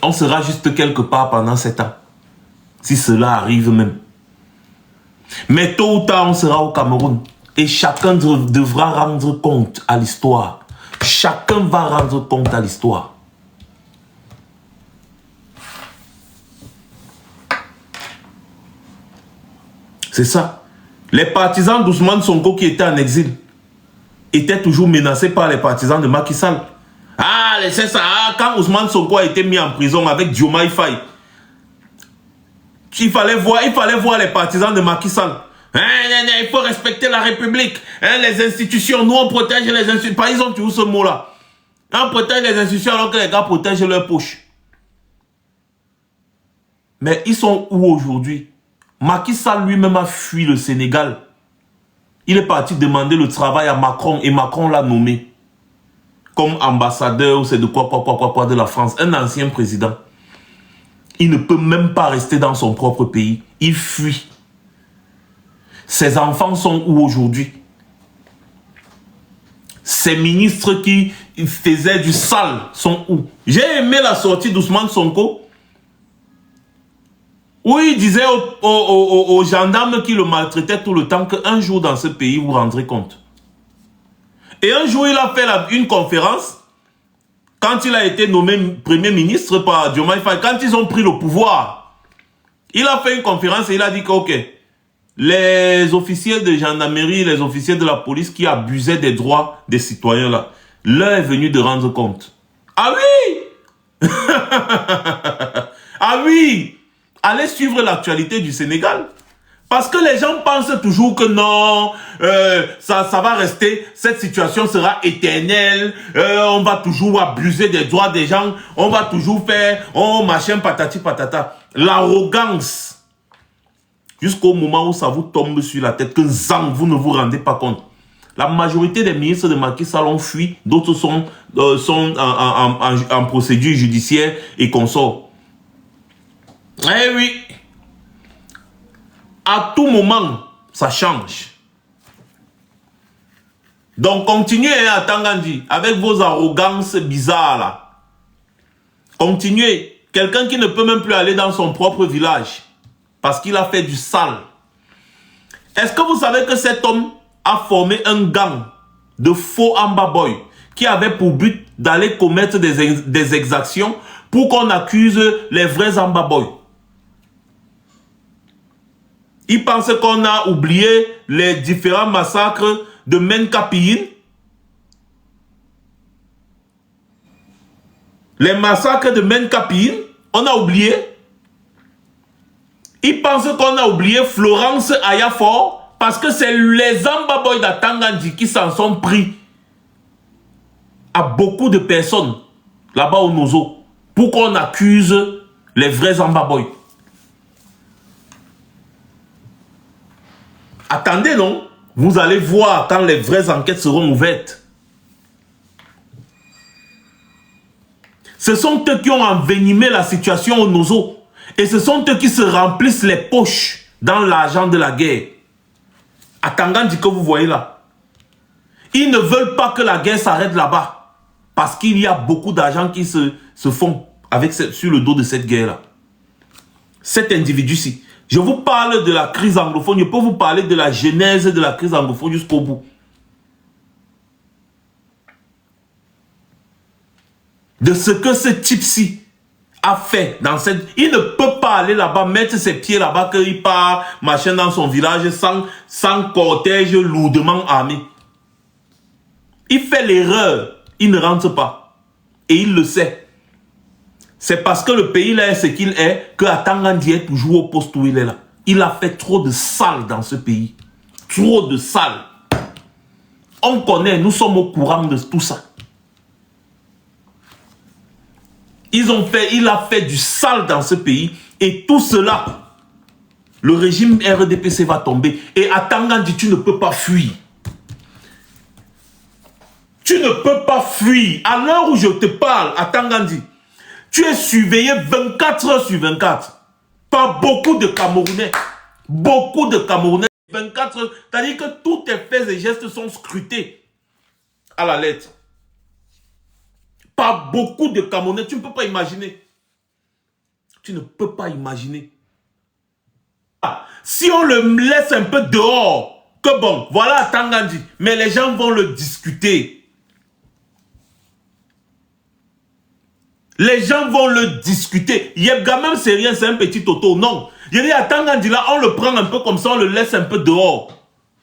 On sera juste quelque part pendant 7 ans. Si cela arrive même. Mais tôt ou tard, on sera au Cameroun. Et chacun devra rendre compte à l'histoire. Chacun va rendre compte à l'histoire. C'est ça. Les partisans d'Ousmane Sonko qui étaient en exil étaient toujours menacés par les partisans de Macky Sall. Ah, c'est ça. Quand Ousmane Sonko a été mis en prison avec Diomaye Faye, il fallait voir les partisans de Macky Sall. Il faut respecter la République. Les institutions, nous on protège les institutions. Ils ont toujours ce mot-là. On protège les institutions alors que les gars protègent leur poche. Mais ils sont où aujourd'hui? Macky Sall lui-même a fui le Sénégal. Il est parti demander le travail à Macron et Macron l'a nommé comme ambassadeur ou c'est de quoi de la France. Un ancien président. Il ne peut même pas rester dans son propre pays. Il fuit. Ses enfants sont où aujourd'hui? Ces ministres qui faisaient du sale sont où? J'ai aimé la sortie d'Ousmane Sonko. Où il disait aux gendarmes qui le maltraitaient tout le temps qu'un jour dans ce pays, vous vous rendrez compte. Et un jour, il a fait une conférence quand il a été nommé Premier ministre par Diomaye Faye, quand ils ont pris le pouvoir. Il a fait une conférence et il a dit que, ok, les officiers de gendarmerie, les officiers de la police qui abusaient des droits des citoyens là, leur est venu de rendre compte. Ah oui! Ah oui! Allez suivre l'actualité du Sénégal. Parce que les gens pensent toujours que non, ça va rester, cette situation sera éternelle, on va toujours abuser des droits des gens, on va toujours faire, oh machin patati patata. L'arrogance, jusqu'au moment où ça vous tombe sur la tête, que zang, vous ne vous rendez pas compte. La majorité des ministres de Macky Sall ont fui, d'autres sont en procédure judiciaire et consorts. Eh oui, à tout moment, ça change. Donc, continuez à Atangandi avec vos arrogances bizarres là. Continuez. Quelqu'un qui ne peut même plus aller dans son propre village parce qu'il a fait du sale. Est-ce que vous savez que cet homme a formé un gang de faux Amba Boy qui avait pour but d'aller commettre des exactions pour qu'on accuse les vrais Amba Boy? Il pense qu'on a oublié les différents massacres de Menkapiyine. Les massacres de Menkapiyine, on a oublié. Il pense qu'on a oublié Florence Ayafor parce que c'est les Ambaboy d'Atangandi qui s'en sont pris à beaucoup de personnes là-bas au Nozo. pour qu'on accuse les vrais Ambaboy. Attendez, non? Vous allez voir quand les vraies enquêtes seront ouvertes. Ce sont eux qui ont envenimé la situation au Nozo. Et ce sont eux qui se remplissent les poches dans l'argent de la guerre. À Tangandi que vous voyez là. Ils ne veulent pas que la guerre s'arrête là-bas. Parce qu'il y a beaucoup d'argent qui se font sur le dos de cette guerre-là. Cet individu-ci. Je vous parle de la crise anglophone. Je peux vous parler de la genèse de la crise anglophone jusqu'au bout. De ce que ce type-ci a fait dans cette... Il ne peut pas aller là-bas, mettre ses pieds là-bas, qu'il part, machin, dans son village, sans cortège lourdement armé. Il fait l'erreur. Il ne rentre pas. Et il le sait. C'est parce que le pays là est ce qu'il est, que Atangandi est toujours au poste où il est là. Il a fait trop de sale dans ce pays. Trop de sale. On connaît, nous sommes au courant de tout ça. Il a fait du sale dans ce pays. Et tout cela, le régime RDPC va tomber. Et à Tangandi, tu ne peux pas fuir. Tu ne peux pas fuir. À l'heure où je te parle, à Tangandi, tu es surveillé 24 heures sur 24 par beaucoup de Camerounais. Beaucoup de Camerounais. 24 heures. C'est-à-dire que tous tes faits et gestes sont scrutés à la lettre. Par beaucoup de Camerounais. Tu ne peux pas imaginer. Tu ne peux pas imaginer. Si on le laisse un peu dehors, que bon, voilà Tangandi, mais les gens vont le discuter. Les gens vont le discuter. Yebga même c'est rien, c'est un petit toto. Non. Je dis à Tangandi là, on le prend un peu comme ça, on le laisse un peu dehors.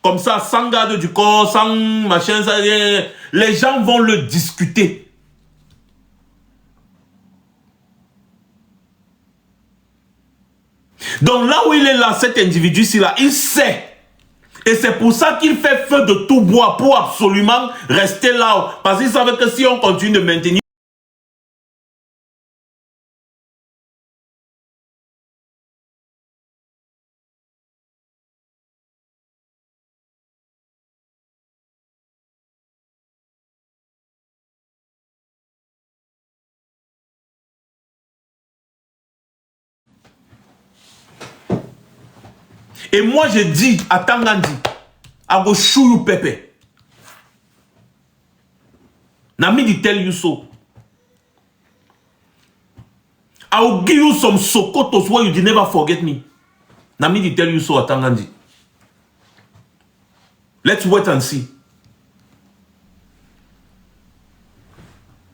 Comme ça, sans garde du corps, sans machin, ça, les gens vont le discuter. Donc là où il est là, cet individu-ci là, il sait. Et c'est pour ça qu'il fait feu de tout bois pour absolument rester là. Parce qu'il savait que si on continue de maintenir et moi, je dis à Tangandi, à go chouillou pepe. Nami di tell you so. I will give you some sokotos where you did never forget me. Nami di tell you so à Tangandi. Let's wait and see.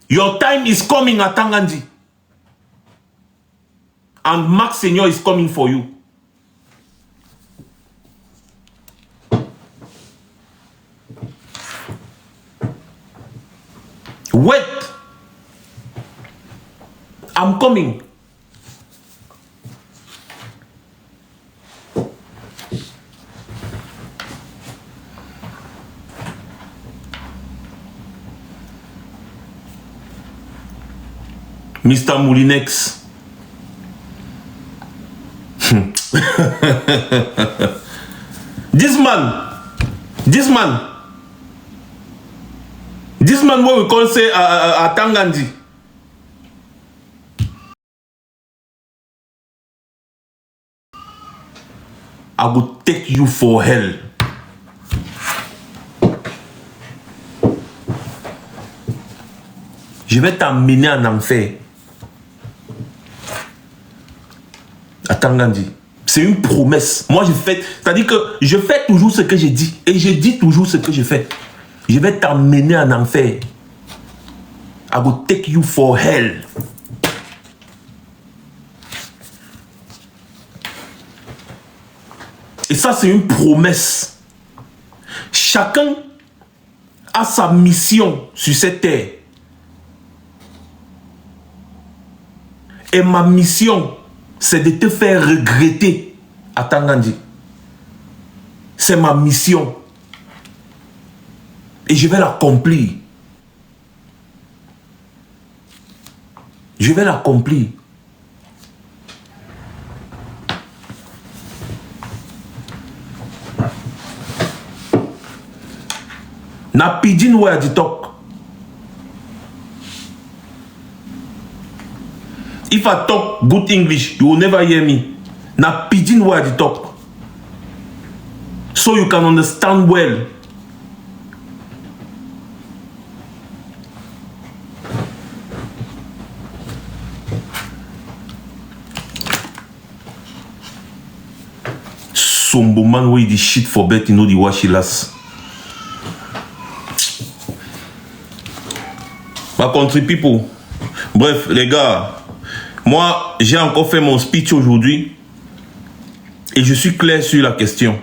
Your time is coming at Tangandi. And Max Senior is coming for you. Wait. I'm coming. Mr. Moulinex. This man what we call say Tangandi. I will take you for hell. Je vais t'emmener en enfer. À Tangandi. C'est une promesse. Moi, je fais... C'est-à-dire que je fais toujours ce que je dis. Et je dis toujours ce que je fais. Je vais t'emmener en enfer. I will take you for hell. Et ça, c'est une promesse. Chacun a sa mission sur cette terre. Et ma mission, c'est de te faire regretter à Tangandi. C'est ma mission. Et je vais l'accomplir. Je vais l'accomplir. Na pidgin where the talk. If I talk good English, you will never hear me. Na pidgin where the talk. So you can understand well. Sombo man wey the shit for bet, you know the washilas. My country people. Bref, les gars, moi, j'ai encore fait mon speech aujourd'hui et je suis clair sur la question.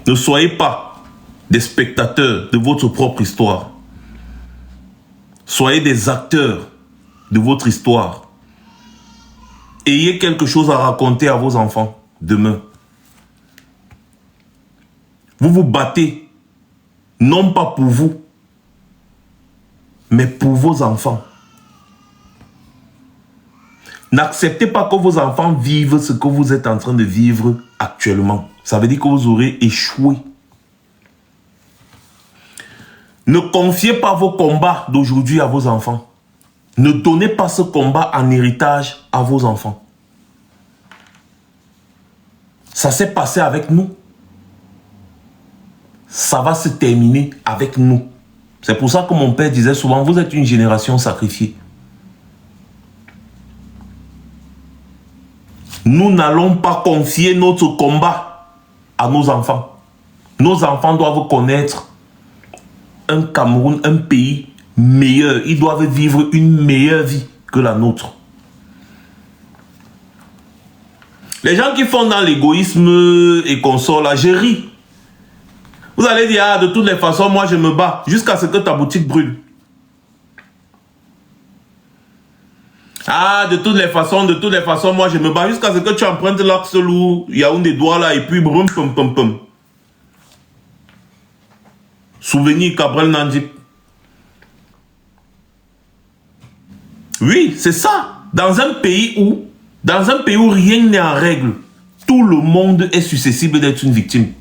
Ne soyez pas des spectateurs de votre propre histoire. Soyez des acteurs de votre histoire. Ayez quelque chose à raconter à vos enfants demain. Vous vous battez, non pas pour vous, mais pour vos enfants. N'acceptez pas que vos enfants vivent ce que vous êtes en train de vivre actuellement. Ça veut dire que vous aurez échoué. Ne confiez pas vos combats d'aujourd'hui à vos enfants. Ne donnez pas ce combat en héritage à vos enfants. Ça s'est passé avec nous. Ça va se terminer avec nous. C'est pour ça que mon père disait souvent, vous êtes une génération sacrifiée. Nous n'allons pas confier notre combat à nos enfants. Nos enfants doivent connaître un Cameroun, un pays meilleur. Ils doivent vivre une meilleure vie que la nôtre. Les gens qui font dans l'égoïsme et consorts là, je ris. Vous allez dire, ah, de toutes les façons, moi je me bats jusqu'à ce que ta boutique brûle. Ah, de toutes les façons, moi je me bats jusqu'à ce que tu empruntes l'axe lourd, Yaoundé doigts là, et puis brum pum pum pum. Souvenir Cabrel Nandip. Oui, c'est ça. Dans un pays où rien n'est en règle, tout le monde est susceptible d'être une victime.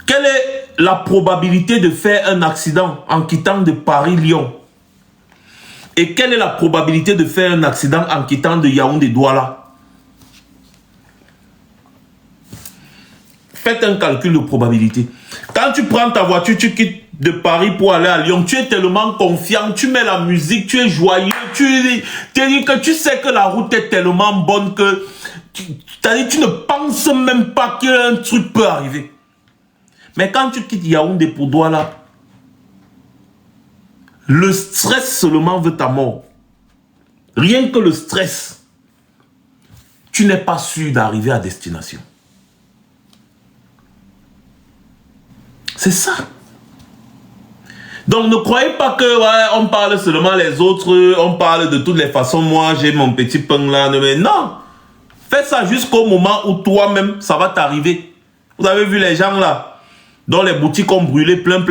Quelle est la probabilité de faire un accident en quittant de Paris-Lyon? Et quelle est la probabilité de faire un accident en quittant de Yaoundé-Douala? Faites un calcul de probabilité. Quand tu prends ta voiture, tu quittes de Paris pour aller à Lyon, tu es tellement confiant, tu mets la musique, tu es joyeux, tu sais que la route est tellement bonne que tu ne penses même pas qu'un truc peut arriver. Mais quand tu quittes Yaoundé pour Douala, le stress seulement veut ta mort. Rien que le stress, tu n'es pas sûr d'arriver à destination. C'est ça. Donc ne croyez pas que ouais, on parle seulement les autres, on parle de toutes les façons, moi j'ai mon petit pain là. Mais non, fais ça jusqu'au moment où toi-même ça va t'arriver. Vous avez vu les gens là dont les boutiques ont brûlé plein.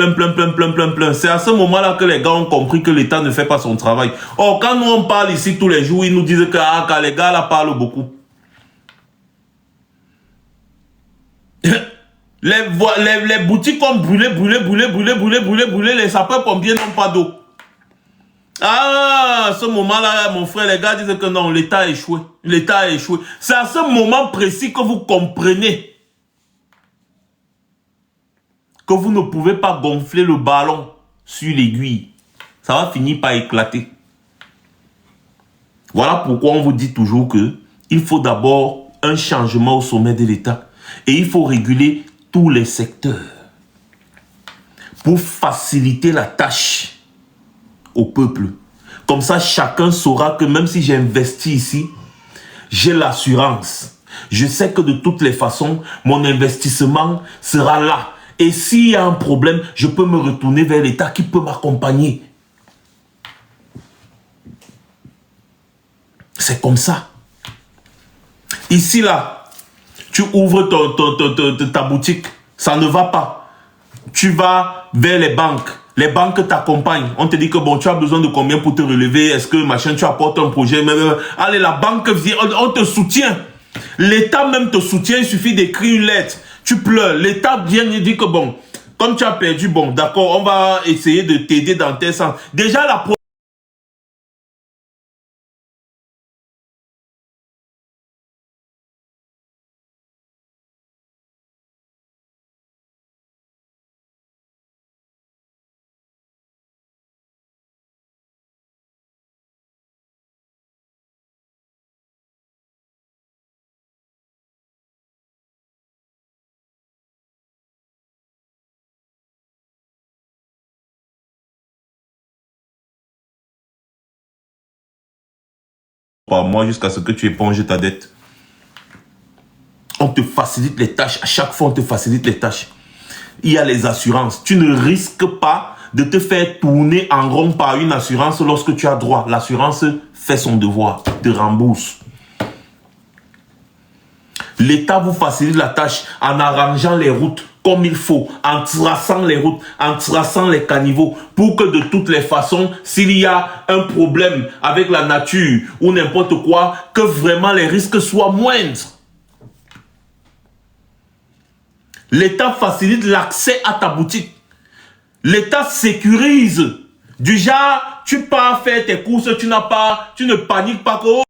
C'est à ce moment-là que les gars ont compris que l'État ne fait pas son travail. Or, quand nous on parle ici tous les jours, ils nous disent que les gars là parlent beaucoup. Les boutiques ont brûlé, les sapeurs-pompiers n'ont pas d'eau. Ah, à ce moment-là, mon frère, les gars disent que non, l'État a échoué. L'État a échoué. C'est à ce moment précis que vous comprenez que vous ne pouvez pas gonfler le ballon sur l'aiguille. Ça va finir par éclater. Voilà pourquoi on vous dit toujours que il faut d'abord un changement au sommet de l'État. Et il faut réguler tous les secteurs pour faciliter la tâche au peuple. Comme ça, chacun saura que même si j'ai investi ici, j'ai l'assurance. Je sais que de toutes les façons, mon investissement sera là. Et s'il y a un problème, je peux me retourner vers l'État qui peut m'accompagner. C'est comme ça. Ici, là, tu ouvres ta boutique, ça ne va pas. Tu vas vers les banques. Les banques t'accompagnent. On te dit que bon, tu as besoin de combien pour te relever? Est-ce que machin, tu apportes un projet? Allez, la banque vient, on te soutient. L'État même te soutient, il suffit d'écrire une lettre. Tu pleures. L'État vient et dit que bon, comme tu as perdu, bon, d'accord, on va essayer de t'aider dans tes sens. Déjà, la par mois jusqu'à ce que tu éponges ta dette. On te facilite les tâches. À chaque fois, on te facilite les tâches. Il y a les assurances. Tu ne risques pas de te faire tourner en rond par une assurance lorsque tu as droit. L'assurance fait son devoir, te rembourse. L'État vous facilite la tâche en arrangeant les routes comme il faut, en traçant les routes, en traçant les caniveaux, pour que de toutes les façons, s'il y a un problème avec la nature ou n'importe quoi, que vraiment les risques soient moindres. L'État facilite l'accès à ta boutique. L'État sécurise. Du genre, tu pars faire tes courses, tu ne paniques pas que